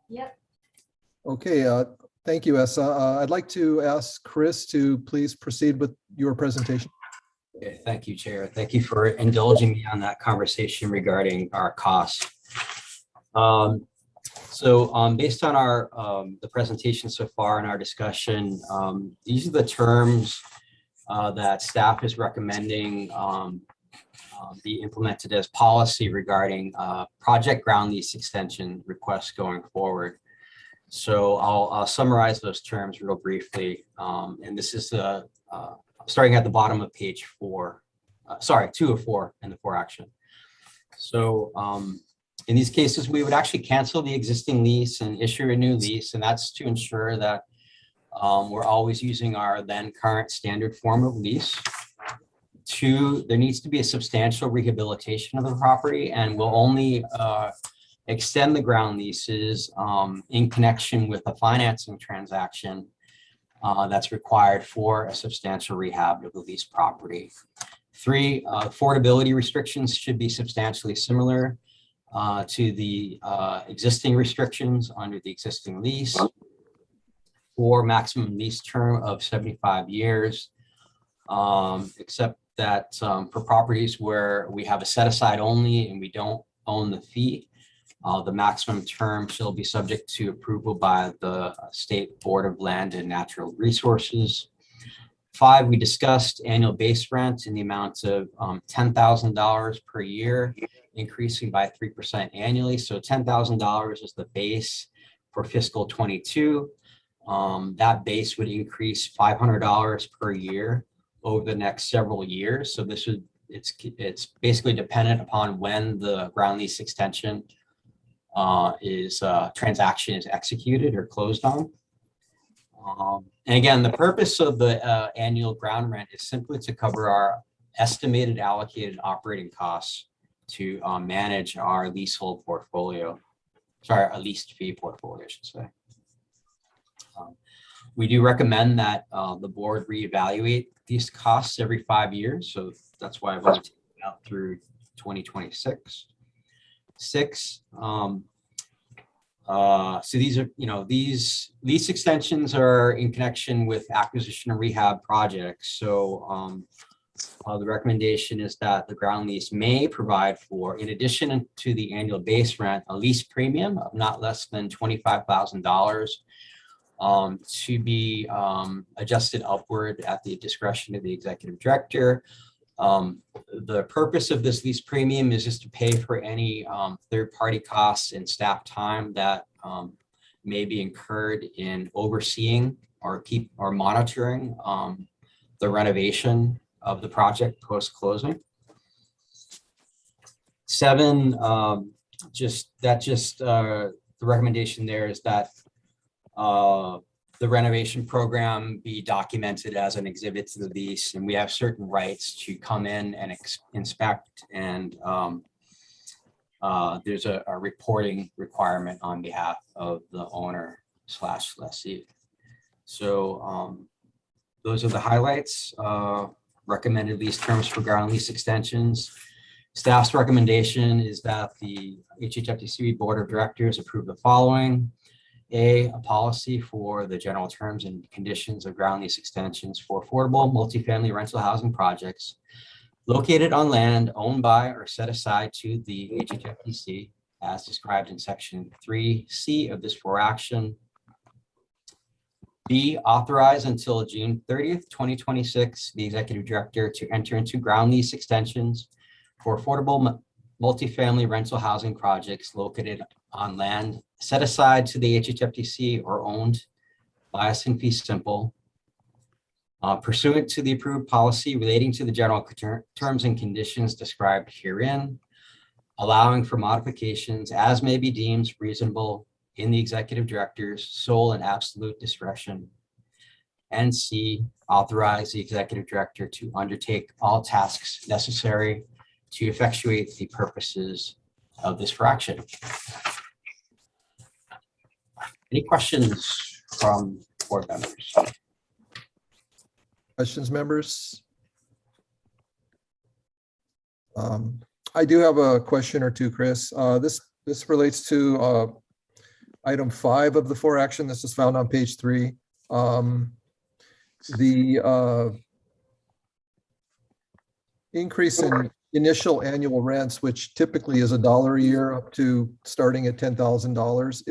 Yep. Okay, thank you, Essa. I'd like to ask Chris to please proceed with your presentation. Okay, thank you, Chair. Thank you for indulging me on that conversation regarding our costs. Based on our the presentation so far in our discussion, these are the terms that staff is recommending be implemented as policy regarding project ground lease extension requests going forward. So I'll summarize those terms real briefly. And this is starting at the bottom of page 4, 2 of 4 in the 4 action. So in these cases, we would actually cancel the existing lease and issue a new lease. And that's to ensure that we're always using our then current standard form of lease. 2, there needs to be a substantial rehabilitation of the property, and we'll only extend the ground leases in connection with a financing transaction that's required for a substantial rehab of the leased property. 3, affordability restrictions should be substantially similar to the existing restrictions under the existing lease. 4, maximum lease term of 75 years, except that for properties where we have a set aside only and we don't own the fee, the maximum term shall be subject to approval by the State Board of Land and Natural Resources. 5, we discussed annual base rent in the amount of $10,000 per year, increasing by 3% annually. So $10,000 is the base for fiscal 22. That base would increase $500 per year over the next several years. So it's basically dependent upon when the ground lease extension transaction is executed or closed on. And again, the purpose of the annual ground rent is simply to cover our estimated allocated operating costs to manage our leasehold portfolio. Sorry, a leased fee portfolio, I should say. We do recommend that the board reevaluate these costs every 5 years. So that's why I've only taken it out through 2026. 6, so these are, these lease extensions are in connection with acquisition and rehab projects. So the recommendation is that the ground lease may provide for, in addition to the annual base rent, a lease premium of not less than $25,000 to be adjusted upward at the discretion of the executive director. The purpose of this lease premium is just to pay for any third-party costs and staff time that may be incurred in overseeing or monitoring the renovation of the project post-closing. 7, the recommendation there is that the renovation program be documented as an exhibit to the lease, and we have certain rights to come in and inspect, and there's a reporting requirement on behalf of the owner/lessee. So those are the highlights. Recommended lease terms for ground lease extensions. Staff's recommendation is that the HHFDC Board of Directors approve the following. A policy for the general terms and conditions of ground lease extensions for affordable multifamily rental housing projects located on land owned by or set aside to the HHFDC as described in section 3C of this 4 action. B, authorize until June 30th, 2026, the executive director to enter into ground lease extensions for affordable multifamily rental housing projects located on land set aside to the HHFDC or owned by us in fee simple, pursuant to the approved policy relating to the general terms and conditions described herein, allowing for modifications as may be deemed reasonable in the executive director's sole and absolute discretion. And C, authorize the executive director to undertake all tasks necessary to effectuate the purposes of this fraction. Any questions from board members? Questions, members? I do have a question or two, Chris. This This relates to item 5 of the 4 action. This is found on page 3. The increase in initial annual rents, which typically is $1 a year up to starting at $10,000.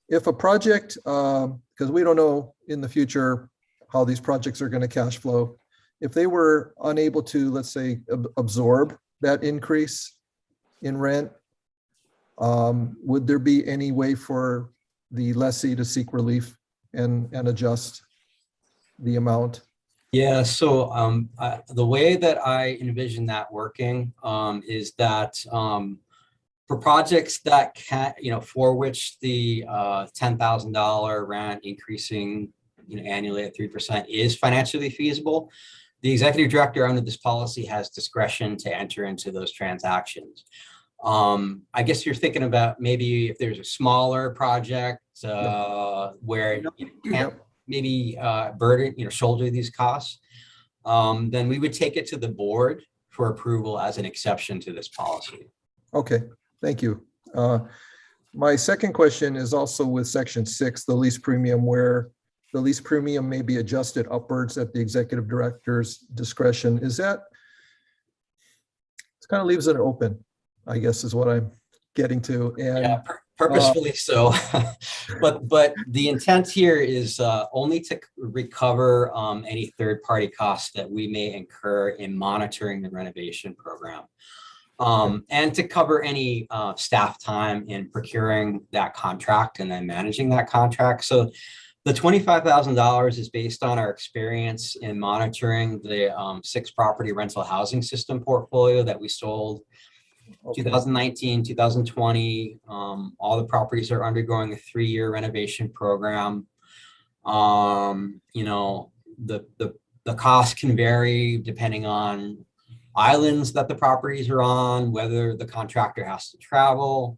If a project, because we don't know in the future how these projects are going to cash flow, if they were unable to, let's say, absorb that increase in rent, would there be any way for the lessee to seek relief and adjust the amount? Yeah, so the way that I envision that working is that for projects that can, for which the $10,000 rent increasing annually at 3% is financially feasible, the executive director under this policy has discretion to enter into those transactions. I guess you're thinking about maybe if there's a smaller project where you can't maybe burden, shoulder these costs, then we would take it to the board for approval as an exception to this policy. Okay, thank you. My second question is also with section 6, the lease premium, where the lease premium may be adjusted upwards at the executive director's discretion. Is that, it kind of leaves it open, I guess is what I'm getting to. And yeah, purposefully so. but the intent here is only to recover any third-party costs that we may incur in monitoring the renovation program. And to cover any staff time in procuring that contract and then managing that contract. So the $25,000 is based on our experience in monitoring the 6 property rental housing system portfolio that we sold 2019, 2020. All the properties are undergoing a 3-year renovation program. The cost can vary depending on islands that the properties are on, whether the contractor has to travel,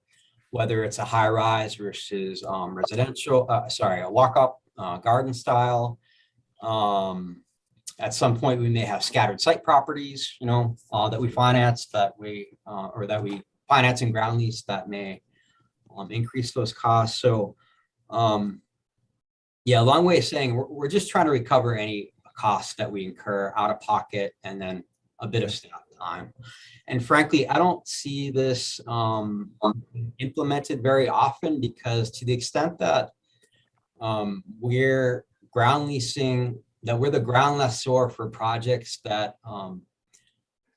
whether it's a high rise versus residential, a walk-up garden style. At some point, we may have scattered site properties, that we finance or that we finance and ground lease that may increase those costs. So, yeah, a long way of saying we're just trying to recover any costs that we incur out of pocket and then a bit of staff time. And frankly, I don't see this implemented very often because to the extent that we're ground leasing, that we're the ground lessor for projects that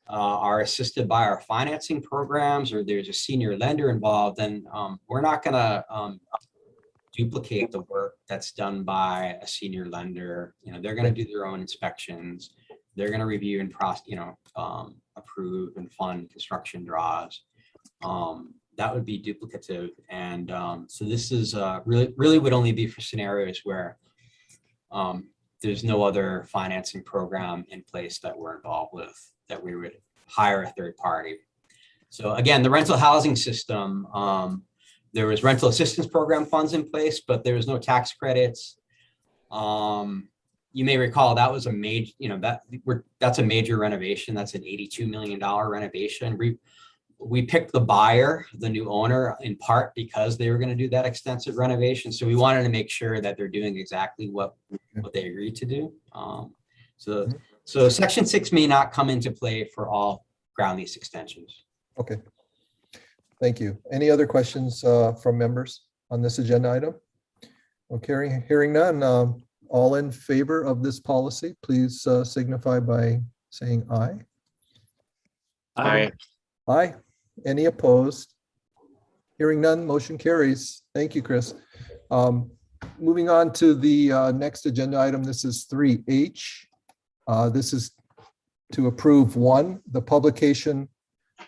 are assisted by our financing programs, or there's a senior lender involved, then we're not going to duplicate the work that's done by a senior lender. They're going to do their own inspections. They're going to review and approve and fund construction draws. That would be duplicative. And so this is really would only be for scenarios where there's no other financing program in place that we're involved with, that we would hire a third party. So again, the rental housing system, there was rental assistance program funds in place, but there was no tax credits. You may recall that was a major, that's a major renovation. That's an $82 million renovation. We picked the buyer, the new owner, in part because they were going to do that extensive renovation. So we wanted to make sure that they're doing exactly what they agreed to do. So section 6 may not come into play for all ground lease extensions. Okay. Thank you. Any other questions from members on this agenda item? Okay, hearing none. All in favor of this policy, please signify by saying aye. Aye. Aye. Any opposed? Hearing none, motion carries. Thank you, Chris. Moving on to the next agenda item. This is 3H. This is to approve 1, the publication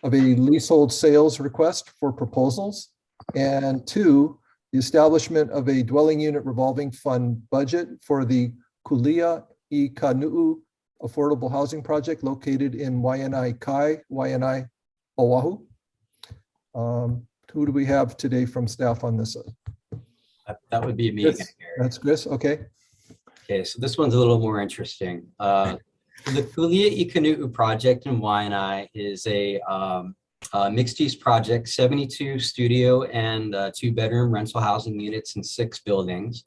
of a leasehold sales request for proposals, and 2, the establishment of a dwelling unit revolving fund budget for the Kulia I Kanu'u affordable housing project located in Waianae Kai, Waianae, Oahu. Who do we have today from staff on this? That would be me. Chris. That's Chris. Okay. Okay, so this one's a little more interesting. The Kulia I Kanu'u project in Waianae is a mixed-use project, 72 studio and 2-bedroom rental housing units in 6 buildings.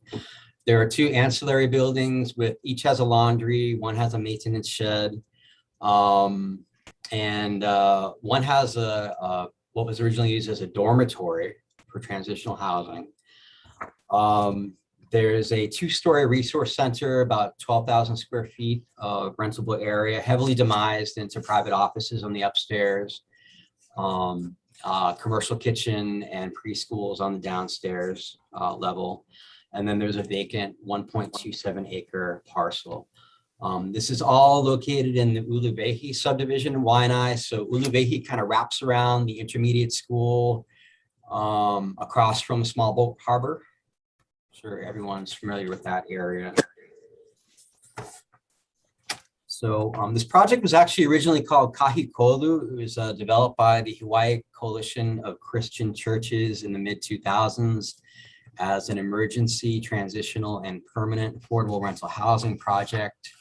There are 2 ancillary buildings with each has a laundry, one has a maintenance shed, and one has what was originally used as a dormitory for transitional housing. There's a 2-story resource center, about 12,000 square feet of rentable area, heavily demised into private offices on the upstairs, commercial kitchen and preschools on the downstairs level. And then there's a vacant 1.27 acre parcel. This is all located in the Uluvehi subdivision in Waianae. So Uluvehi kind of wraps around the intermediate school across from the small boat harbor. Sure, everyone's familiar with that area. So this project was actually originally called Kahikolu. It was developed by the Hawaii Coalition of Christian Churches in the mid-2000s as an emergency, transitional, and permanent affordable rental housing project.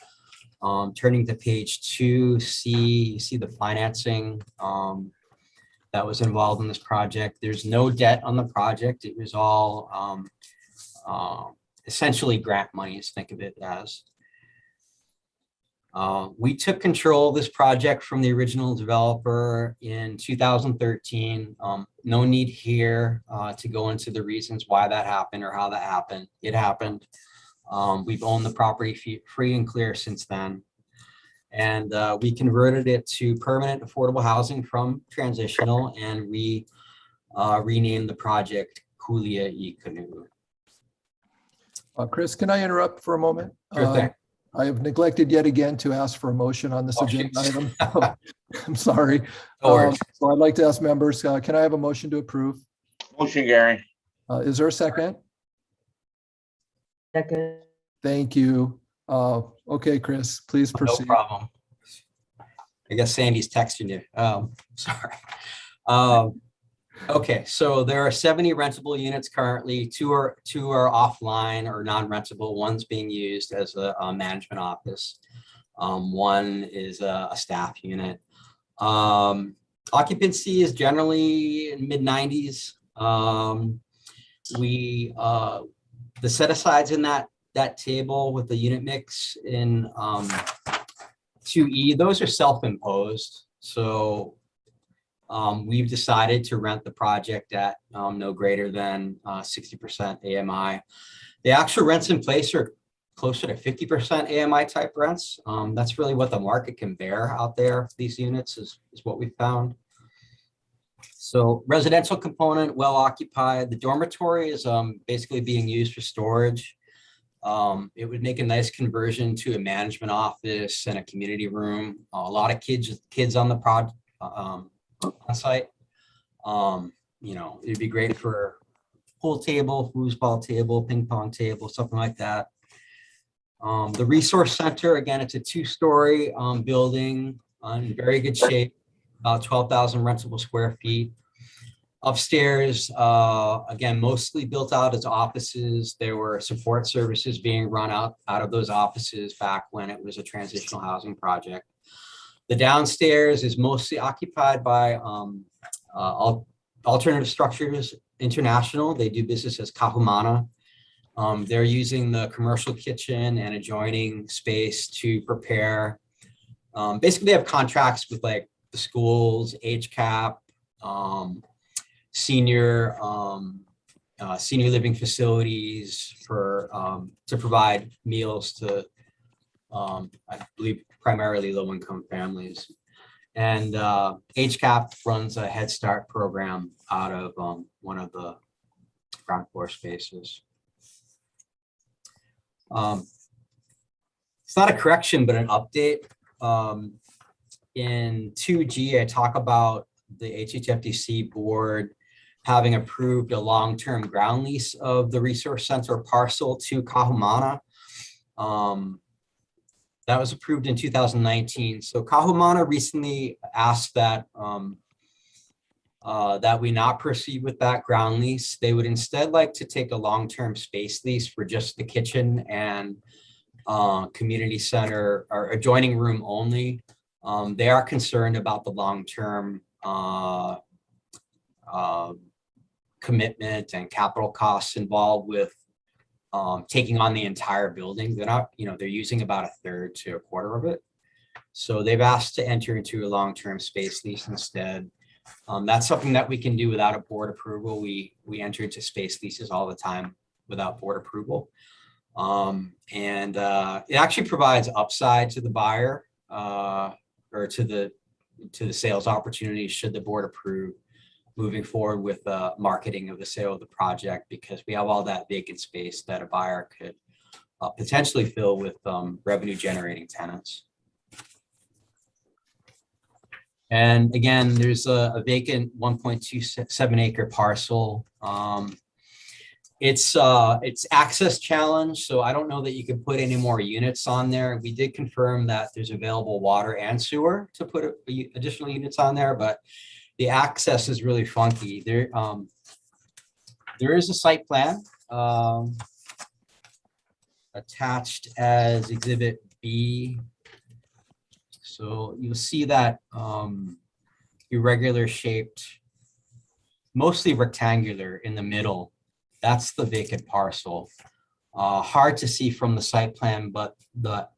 Turning to page 2, you see the financing that was involved in this project. There's no debt on the project. It was all essentially grant monies, think of it as. We took control of this project from the original developer in 2013. No need here to go into the reasons why that happened or how that happened. It happened. We've owned the property free and clear since then. And we converted it to permanent affordable housing from transitional, and we renamed the project Kulia I Kanu. Chris, can I interrupt for a moment? Sure thing. I have neglected yet again to ask for a motion on this agenda item. I'm sorry. So I'd like to ask members, can I have a motion to approve? Motion, Gary. Is there a second? Second. Thank you. Okay, Chris, please proceed. No problem. I guess Sandy's texting you. Sorry. Okay, so there are 70 rentable units currently. Two are offline or non-rentable. One's being used as a management office. One is a staff unit. Occupancy is generally in mid-90s. The set-asides in that table with the unit mix in 2E, those are self-imposed. So we've decided to rent the project at no greater than 60% AMI. The actual rents in place are closer to 50% AMI type rents. That's really what the market can bear out there. These units is what we found. So residential component, well occupied. The dormitory is basically being used for storage. It would make a nice conversion to a management office and a community room. A lot of kids on the project. On site. It'd be great for pool table, foosball table, ping pong table, something like that. The resource center, again, it's a 2-story building in very good shape, about 12,000 rentable square feet. Upstairs, again, mostly built out as offices. There were support services being run out of those offices back when it was a transitional housing project. The downstairs is mostly occupied by Alternative Structures International. They do business as Kahumana. They're using the commercial kitchen and adjoining space to prepare. Basically, they have contracts with like the schools, HCAP, senior living facilities to provide meals to, I believe, primarily low-income families. And HCAP runs a Head Start program out of one of the ground floor spaces. It's not a correction, but an update. In 2G, I talk about the HHFDC board having approved a long-term ground lease of the resource center parcel to Kahumana. That was approved in 2019. So Kahumana recently asked that that we not proceed with that ground lease. They would instead like to take a long-term space lease for just the kitchen and community center or adjoining room only. They are concerned about the long-term commitment and capital costs involved with taking on the entire building. They're not, they're using about a third to a quarter of it. So they've asked to enter into a long-term space lease instead. That's something that we can do without a board approval. We enter into space leases all the time without board approval. It actually provides upside to the buyer or to the sales opportunity should the board approve moving forward with marketing of the sale of the project, because we have all that vacant space that a buyer could potentially fill with revenue generating tenants. And again, there's a vacant 1.27 acre parcel. It's access challenge, so I don't know that you can put any more units on there. We did confirm that there's available water and sewer to put additional units on there, but the access is really funky. There is a site plan attached as Exhibit B. So you'll see that irregular shaped, mostly rectangular in the middle. That's the vacant parcel. Hard to see from the site plan, but the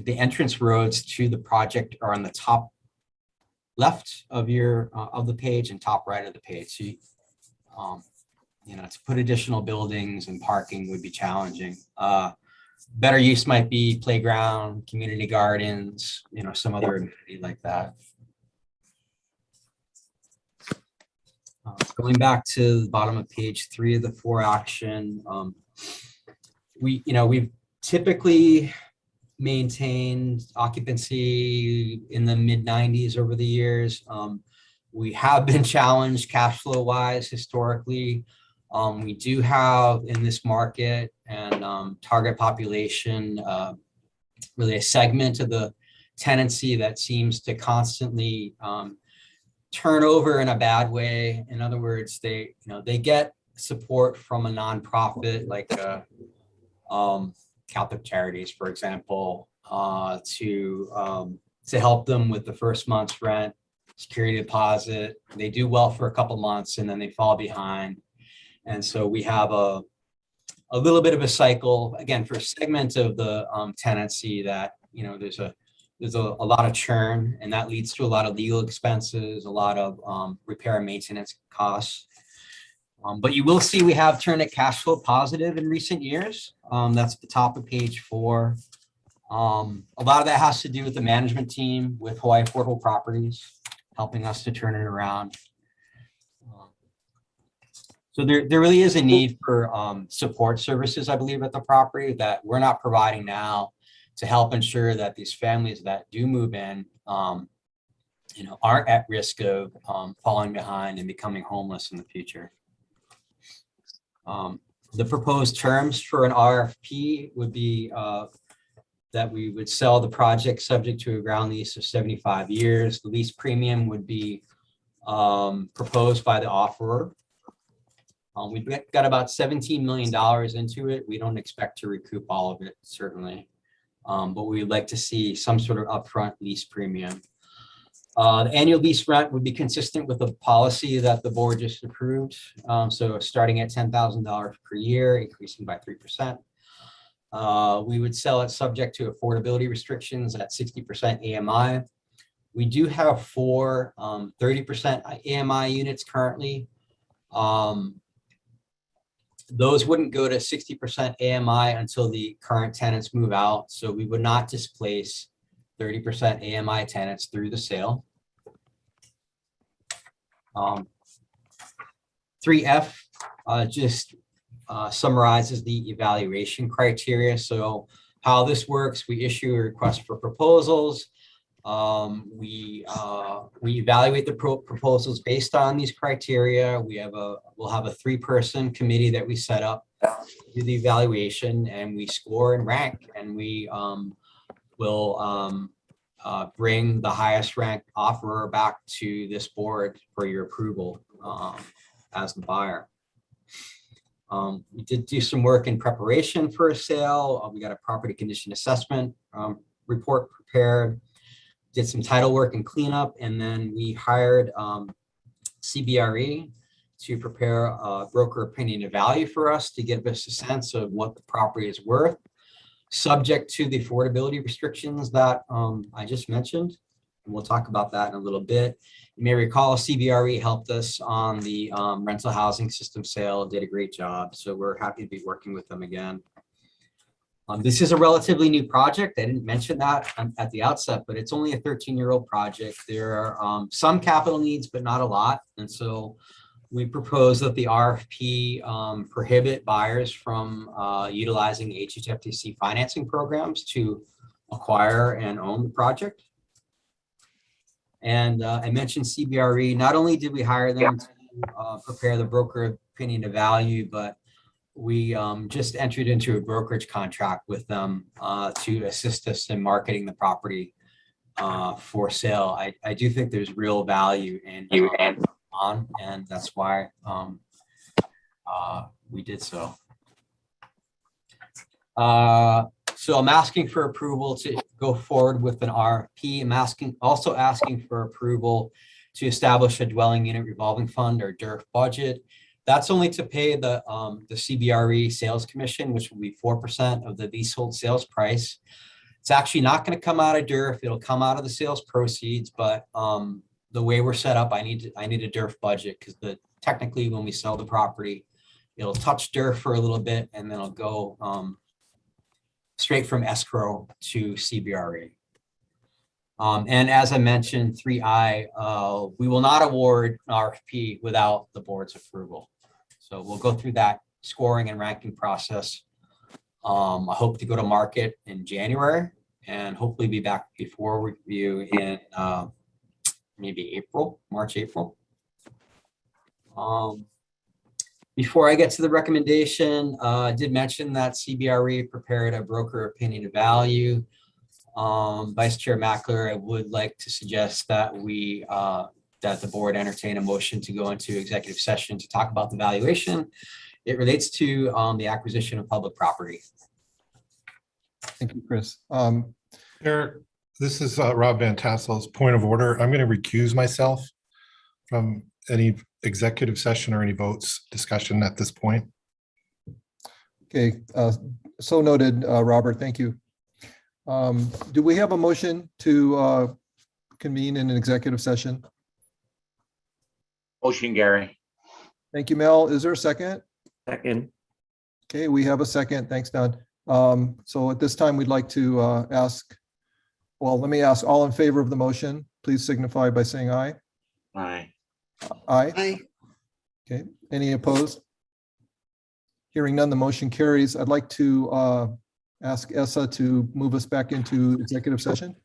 entrance roads to the project are on the top left of your of the page and top right of the page. So to put additional buildings and parking would be challenging. Better use might be playground, community gardens, some other amenity like that. Going back to the bottom of page 3 of the 4 action, we've typically maintained occupancy in the mid-90s over the years. We have been challenged cash flow wise historically. We do have in this market and target population, really a segment of the tenancy that seems to constantly turn over in a bad way. In other words, they get support from a nonprofit like Catholic Charities, for example, to help them with the first month's rent, security deposit. They do well for a couple months and then they fall behind. And so we have a little bit of a cycle, again, for a segment of the tenancy that, there's a lot of churn, and that leads to a lot of legal expenses, a lot of repair and maintenance costs. But you will see we have turned it cash flow positive in recent years. That's at the top of page 4. A lot of that has to do with the management team with Hawaii Affordable Properties, helping us to turn it around. So there really is a need for support services, I believe, at the property that we're not providing now to help ensure that these families that do move in, aren't at risk of falling behind and becoming homeless in the future. The proposed terms for an RFP would be that we would sell the project subject to a ground lease of 75 years. The lease premium would be proposed by the offerer. We've got about $17 million into it. We don't expect to recoup all of it, certainly. But we would like to see some sort of upfront lease premium. The annual lease rent would be consistent with the policy that the board just approved. So starting at $10,000 per year, increasing by 3%. We would sell it subject to affordability restrictions at 60% AMI. We do have 4 30% AMI units currently. Those wouldn't go to 60% AMI until the current tenants move out. So we would not displace 30% AMI tenants through the sale. 3F just summarizes the evaluation criteria. So how this works, we issue a request for proposals. We evaluate the proposals based on these criteria. We'll have a 3-person committee that we set up to do the evaluation, and we score and rank, and we will bring the highest ranked offerer back to this board for your approval as the buyer. We did do some work in preparation for a sale. We got a property condition assessment report prepared. did some title work and cleanup, and then we hired CBRE to prepare a broker opinion of value for us to give us a sense of what the property is worth, subject to the affordability restrictions that I just mentioned. And we'll talk about that in a little bit. You may recall CBRE helped us on the rental housing system sale, did a great job. So we're happy to be working with them again. This is a relatively new project. I didn't mention that at the outset, but it's only a 13-year-old project. There are some capital needs, but not a lot. And so we propose that the RFP prohibit buyers from utilizing HHFDC financing programs to acquire and own the project. And I mentioned CBRE. Not only did we hire them to prepare the broker opinion of value, but we just entered into a brokerage contract with them to assist us in marketing the property for sale. I do think there's real value in and that's why we did so. So I'm asking for approval to go forward with an RFP. I'm also asking for approval to establish a dwelling unit revolving fund or DURF budget. That's only to pay the CBRE sales commission, which will be 4% of the leasehold sales price. It's actually not going to come out of DURF. It'll come out of the sales proceeds, but the way we're set up, I need a DURF budget because technically when we sell the property, it'll touch DURF for a little bit and then it'll go straight from escrow to CBRE. And as I mentioned, 3I, we will not award an RFP without the board's approval. So we'll go through that scoring and ranking process. I hope to go to market in January and hopefully be back before review in maybe April, March, April. Before I get to the recommendation, I did mention that CBRE prepared a broker opinion of value. Vice Chair Mackler, I would like to suggest that that the board entertain a motion to go into executive session to talk about the valuation. It relates to the acquisition of public property. Thank you, Chris. Chair, this is Rob Van Tassel's point of order. I'm going to recuse myself from any executive session or any votes discussion at this point. Okay, so noted, Robert. Thank you. Do we have a motion to convene in an executive session? Motion, Gary. Thank you, Mel. Is there a second? Second. Okay, we have a second. Thanks, Don. So at this time, we'd like to let me ask all in favor of the motion, please signify by saying aye. Aye. Aye. Aye. Okay, any opposed? Hearing none, the motion carries. I'd like to ask Essa to move us back into executive session.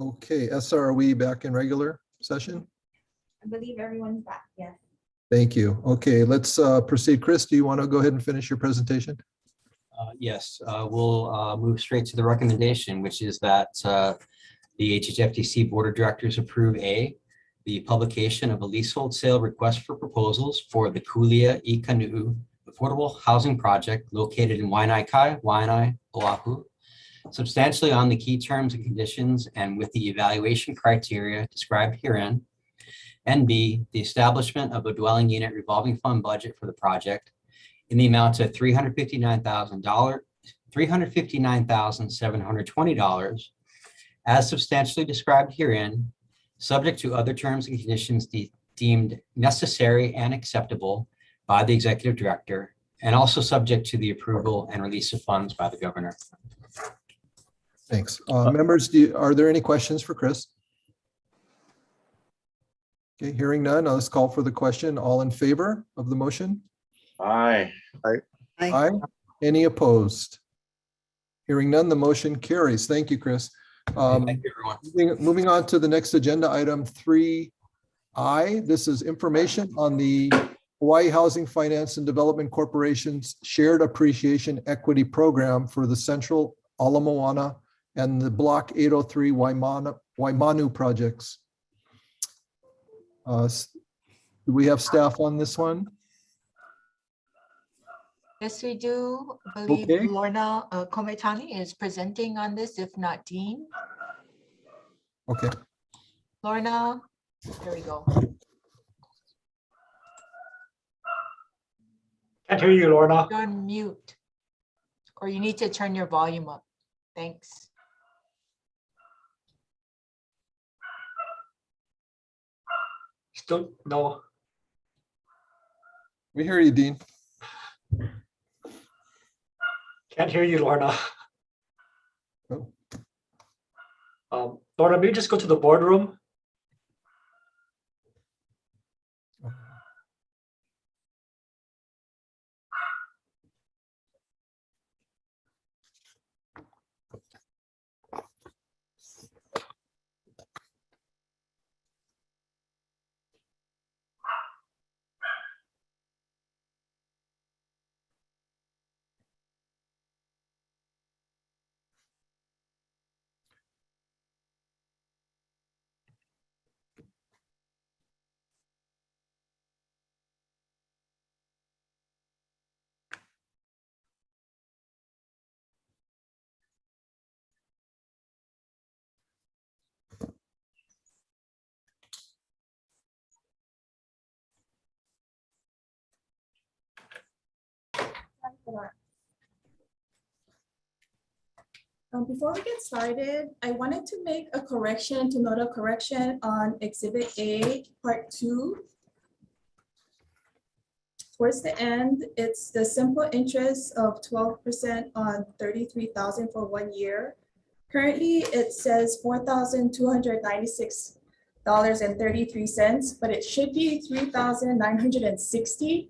Okay, SR, are we back in regular session? I believe everyone's back, yes. Thank you. Okay, let's proceed. Chris, do you want to go ahead and finish your presentation? Yes, we'll move straight to the recommendation, which is that the HHFDC Board of Directors approve the publication of a leasehold sale request for proposals for the Kulia Ikanu Affordable Housing Project located in Waianae, Waianae, Oahu, substantially on the key terms and conditions and with the evaluation criteria described herein. And B, the establishment of a dwelling unit revolving fund budget for the project in the amount of $359,720 as substantially described herein, subject to other terms and conditions deemed necessary and acceptable by the executive director, and also subject to the approval and release of funds by the governor. Thanks. Members, are there any questions for Chris? Okay, hearing none, let's call for the question. All in favor of the motion? Aye. Aye. Any opposed? Hearing none, the motion carries. Thank you, Chris. Thank you, everyone. Moving on to the next agenda item 3I. This is information on the Hawaii Housing Finance and Development Corporation's Shared Appreciation Equity Program for the Central Ala Moana and the Block 803 Waimanu projects. Do we have staff on this one? Yes, we do. I believe Okay. Lorna Kometani is presenting on this, if not Dean. Okay. Lorna, there we go. Can't hear you, Lorna. You're on mute. Or you need to turn your volume up. Thanks. Still no. We hear you, Dean. Can't hear you, Lorna. Oh. Lorna, maybe just go to the boardroom. Before we get started, I wanted to make a correction, to note a correction on Exhibit A, Part 2. Towards the end, it's the simple interest of 12% on $33,000 for 1 year. Currently, it says $4,296.33, but it should be $3,960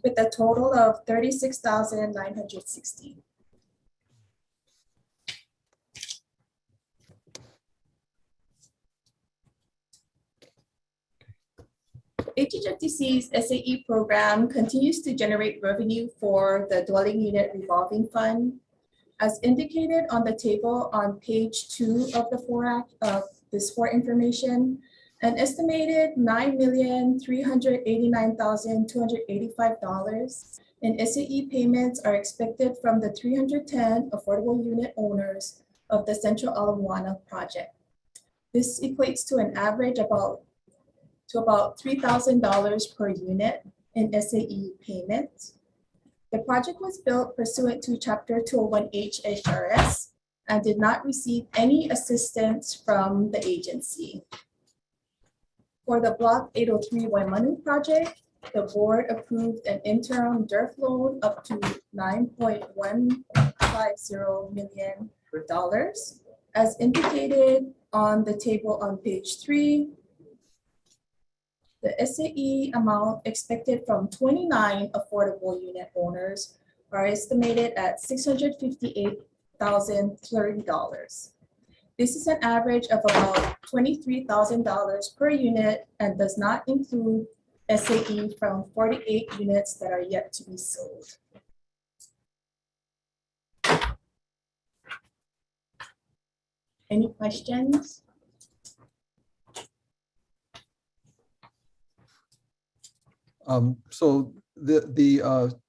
with a total of $36,960. HHFDC's SAE program continues to generate revenue for the dwelling unit revolving fund. As indicated on the table on page 2 of the this for information, an estimated $9,389,285 in SAE payments are expected from the 310 affordable unit owners of the Central Ala Moana project. This equates to an average about $3,000 per unit in SAE payments. The project was built pursuant to Chapter 201 HHRS and did not receive any assistance from the agency. For the Block 803 Waimanu project, the board approved an interim DERF loan up to $9.150 million. As indicated on the table on page 3, the SAE amount expected from 29 affordable unit owners are estimated at $658,030. This is an average of about $23,000 per unit and does not include SAE from 48 units that are yet to be sold. Any questions? So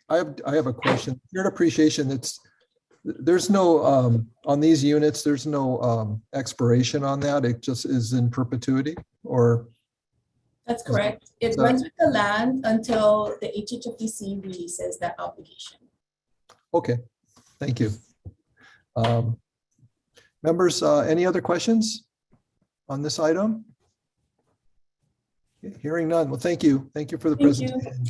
I have a question. Shared appreciation, there's no, on these units, there's no expiration on that. It just is in perpetuity, or? That's correct. It runs with the land until the HHFDC releases that obligation. Okay, thank you. Members, any other questions on this item? Hearing none. Well, thank you. Thank you for the presentation.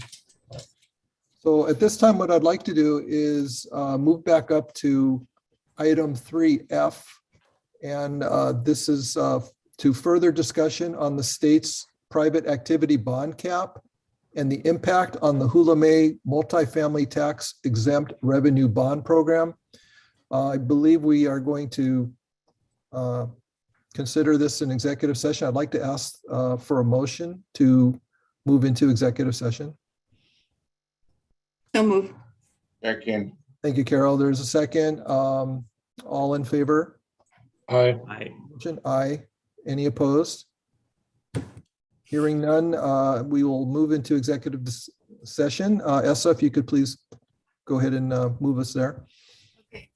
So at this time, what I'd like to do is move back up to item 3F. And this is to further discussion on the state's private activity bond cap and the impact on the Hula May multifamily tax exempt revenue bond program. I believe we are going to consider this an executive session. I'd like to ask for a motion to move into executive session. So move. Second. Thank you, Carol. There's a second. All in favor? Aye. Aye. Motion aye. Any opposed? Hearing none, we will move into executive session. Essa, if you could please go ahead and move us there. Okay.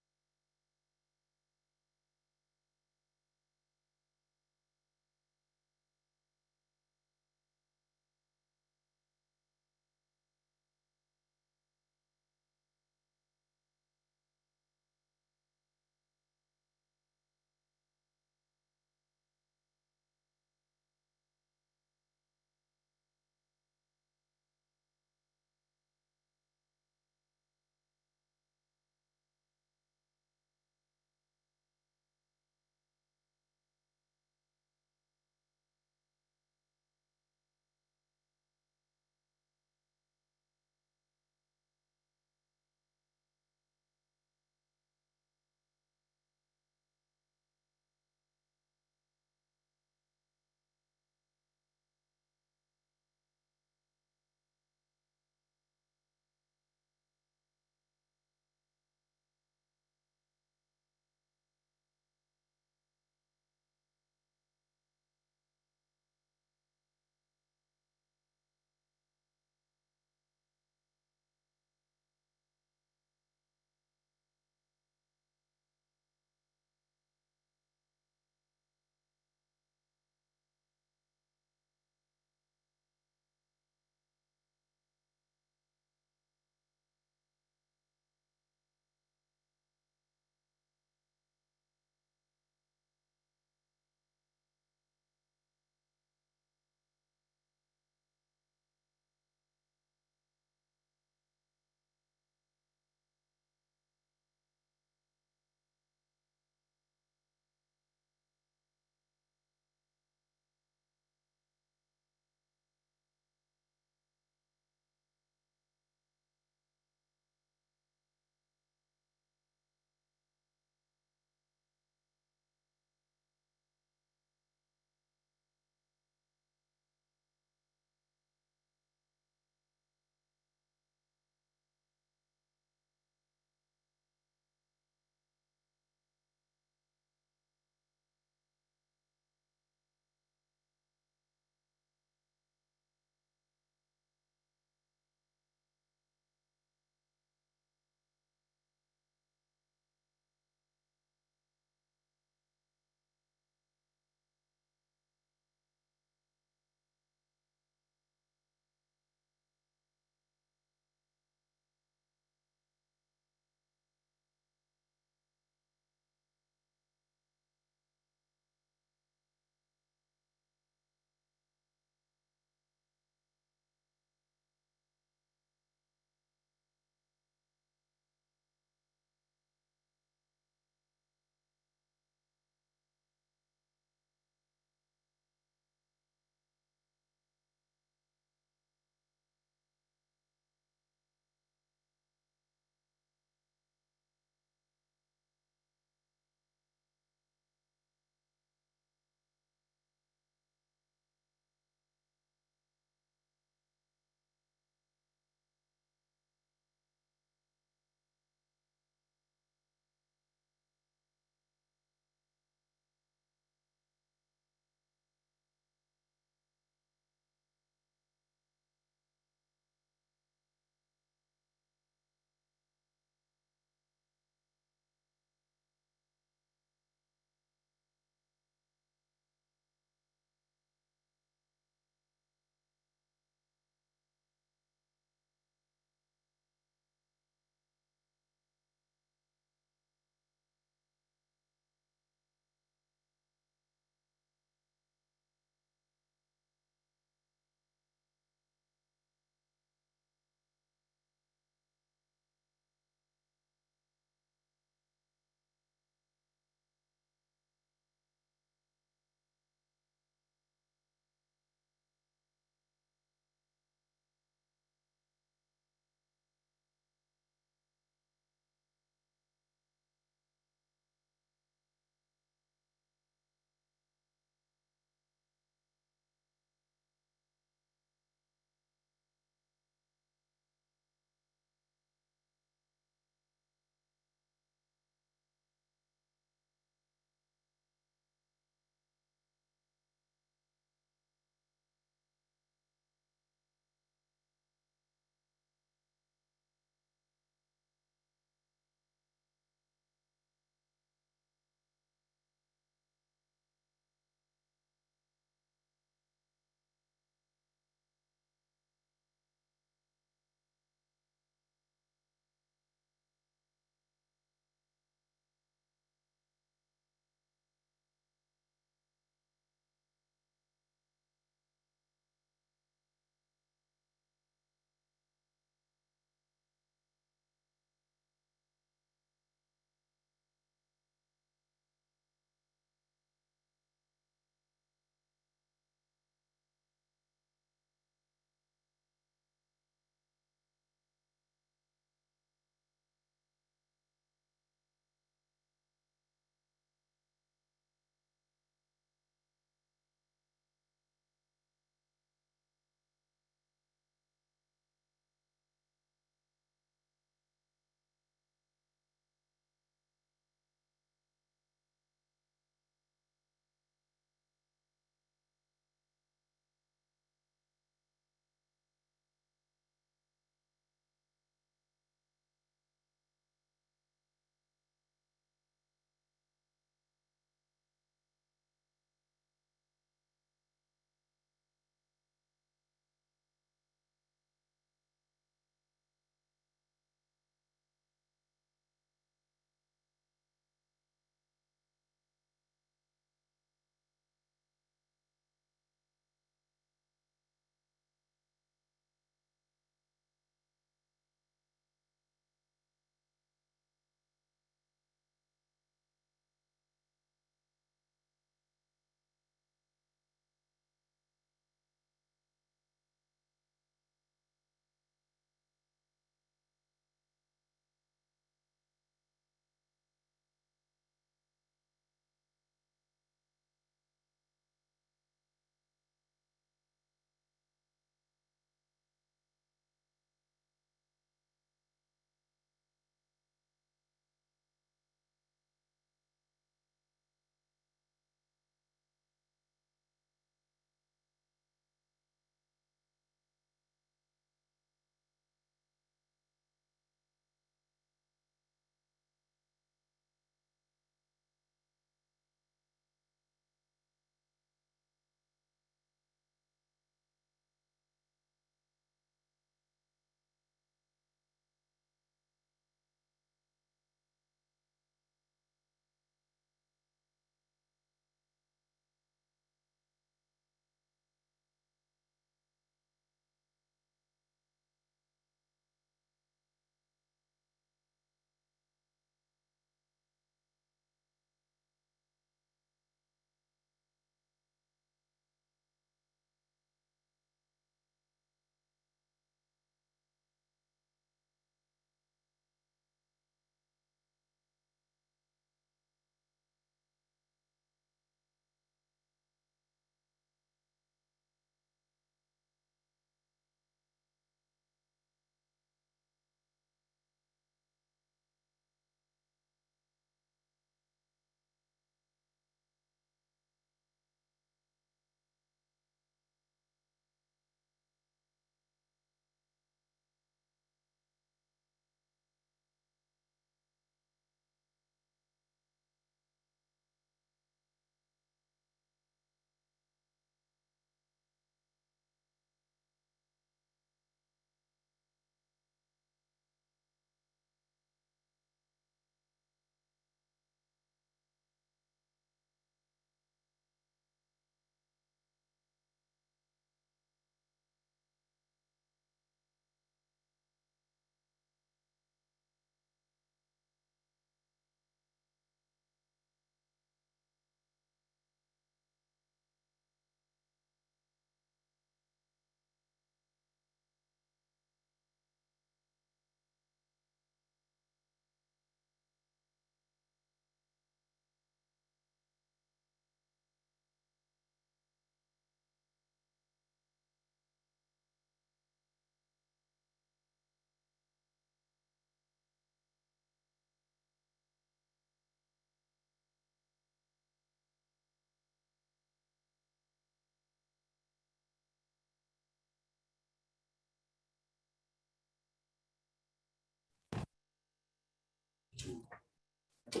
Okay,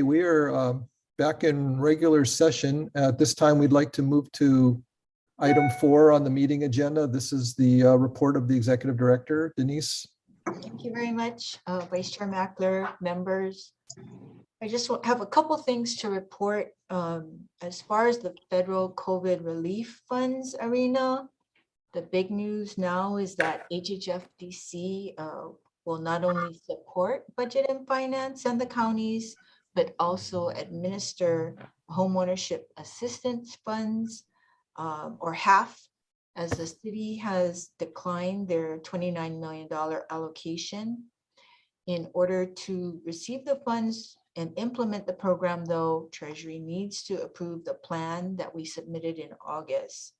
we are back in regular session. At this time, we'd like to move to item 4 on the meeting agenda. This is the report of the executive director. Denise. Thank you very much, Vice Chair Mackler, members. I just have a couple things to report. As far as the federal COVID relief funds arena, the big news now is that HHFDC will not only support budget and finance and the counties, but also administer homeownership assistance funds, or half, as the city has declined their $29 million allocation. In order to receive the funds and implement the program, though, Treasury needs to approve the plan that we submitted in August.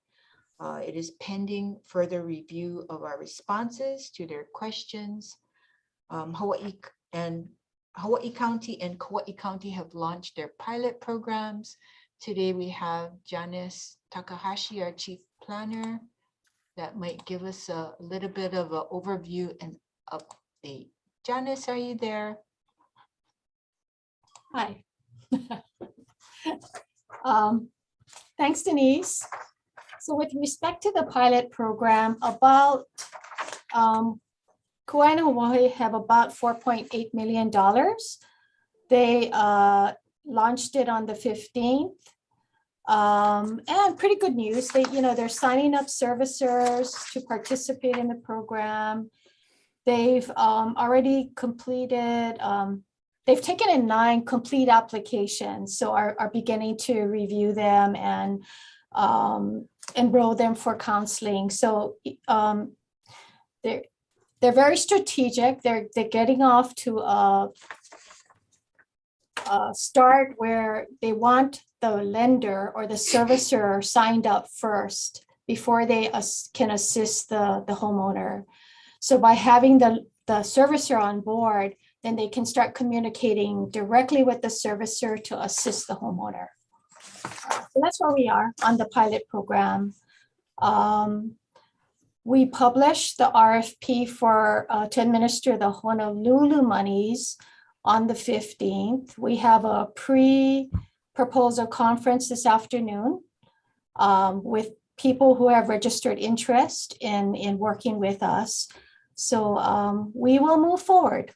It is pending further review of our responses to their questions. Hawaii County and Kauai County have launched their pilot programs. Today we have Janice Takahashi, our chief planner, that might give us a little bit of an overview and update. Janice, are you there? Hi. Thanks, Denise. So with respect to the pilot program, about Kauai and Hawaii have about $4.8 million. They launched it on the 15th. And pretty good news. They're signing up servicers to participate in the program. They've already completed, they've taken in 9 complete applications, so are beginning to review them and enroll them for counseling. So they're very strategic. They're getting off to a start where they want the lender or the servicer signed up first before they can assist the homeowner. So by having the servicer on board, then they can start communicating directly with the servicer to assist the homeowner. So that's where we are on the pilot program. We published the RFP for to administer the Honolulu monies on the 15th. We have a pre-proposal conference this afternoon with people who have registered interest in working with us. So we will move forward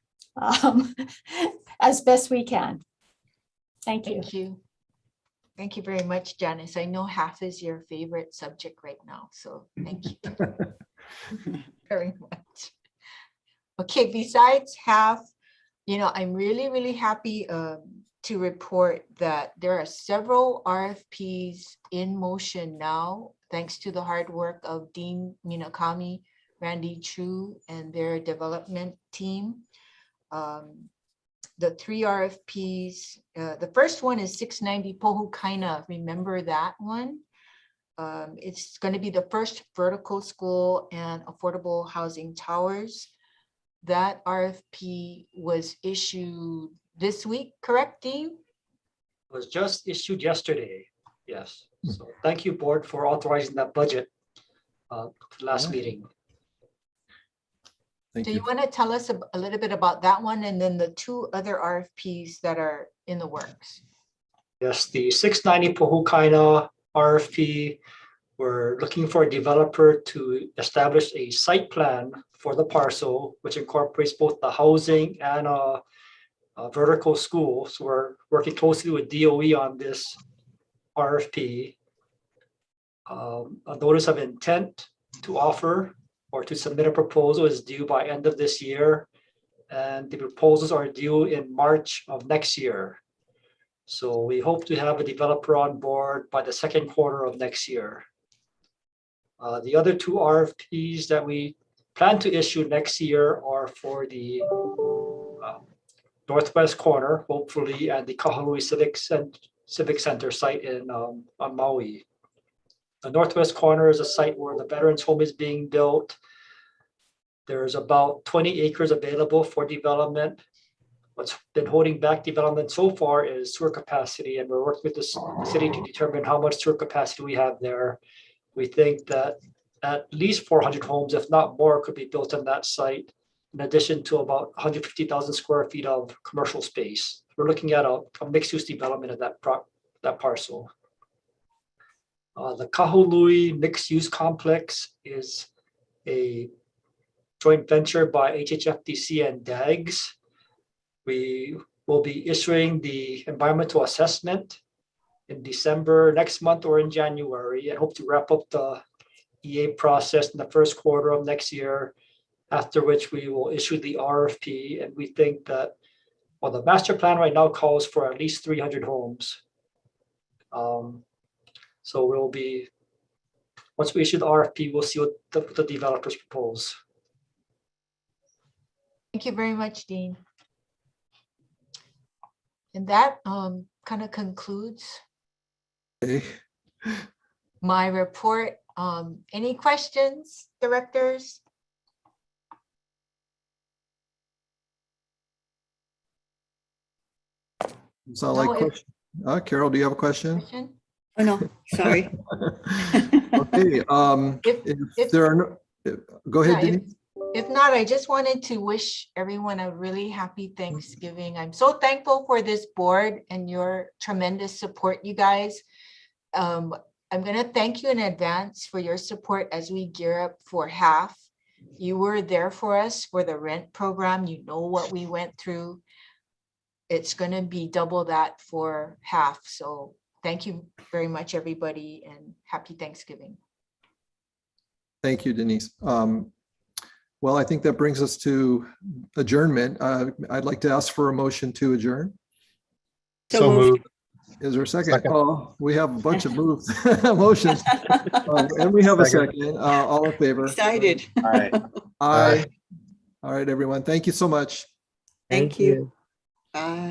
as best we can. Thank you. Thank you. Thank you very much, Janice. I know half is your favorite subject right now, so thank you very much. Okay, besides half, I'm really, really happy to report that there are several RFPs in motion now, thanks to the hard work of Dean Minakami, Randy Chu, and their development team. The 3 RFPs, the first one is 690 Pohukaina. Remember that one? It's going to be the first vertical school and affordable housing towers. That RFP was issued this week, correct, Dean? It was just issued yesterday. Yes. So thank you, board, for authorizing that budget last meeting. Do you want to tell us a little bit about that one and then the 2 other RFPs that are in the works? Yes, the 690 Pohukaina RFP, we're looking for a developer to establish a site plan for the parcel, which incorporates both the housing and a vertical school. So we're working closely with DOE on this RFP. A notice of intent to offer or to submit a proposal is due by end of this year, and the proposals are due in March of next year. So we hope to have a developer on board by the second quarter of next year. The other 2 RFPs that we plan to issue next year are for the northwest corner, hopefully, and the Kahului Civic Center site on Maui. The northwest corner is a site where the veterans home is being built. There's about 20 acres available for development. What's been holding back development so far is sewer capacity, and we're working with the city to determine how much sewer capacity we have there. We think that at least 400 homes, if not more, could be built on that site, in addition to about 150,000 square feet of commercial space. We're looking at a mixed-use development of that parcel. The Kahului mixed-use complex is a joint venture by HHFDC and DAGS. We will be issuing the environmental assessment in December next month or in January, and hope to wrap up the EA process in the first quarter of next year, after which we will issue the RFP. And we think that, well, the master plan right now calls for at least 300 homes. So we'll be, once we issue the RFP, we'll see what the developers propose. Thank you very much, Dean. And that kind of concludes Okay. my report. Any questions, directors? Sound like No, if- question. Carol, do you have a question? Question? Oh, no, sorry. Okay, if there are no, go ahead, Yeah, Denise. If not, I just wanted to wish everyone a really happy Thanksgiving. I'm so thankful for this board and your tremendous support, you guys. I'm gonna thank you in advance for your support as we gear up for HAF. You were there for us for the rent program. You know what we went through. It's gonna be double that for HAF. So thank you very much, everybody, and happy Thanksgiving. Thank you, Denise. Well, I think that brings us to adjournment. I'd like to ask for a motion to adjourn. So moved. Is there a second? Oh, we have a bunch of moves, motions. And we have a second. All in favor? Excited. Aye. Aye. All right, everyone. Thank you so much. Thank you. Bye.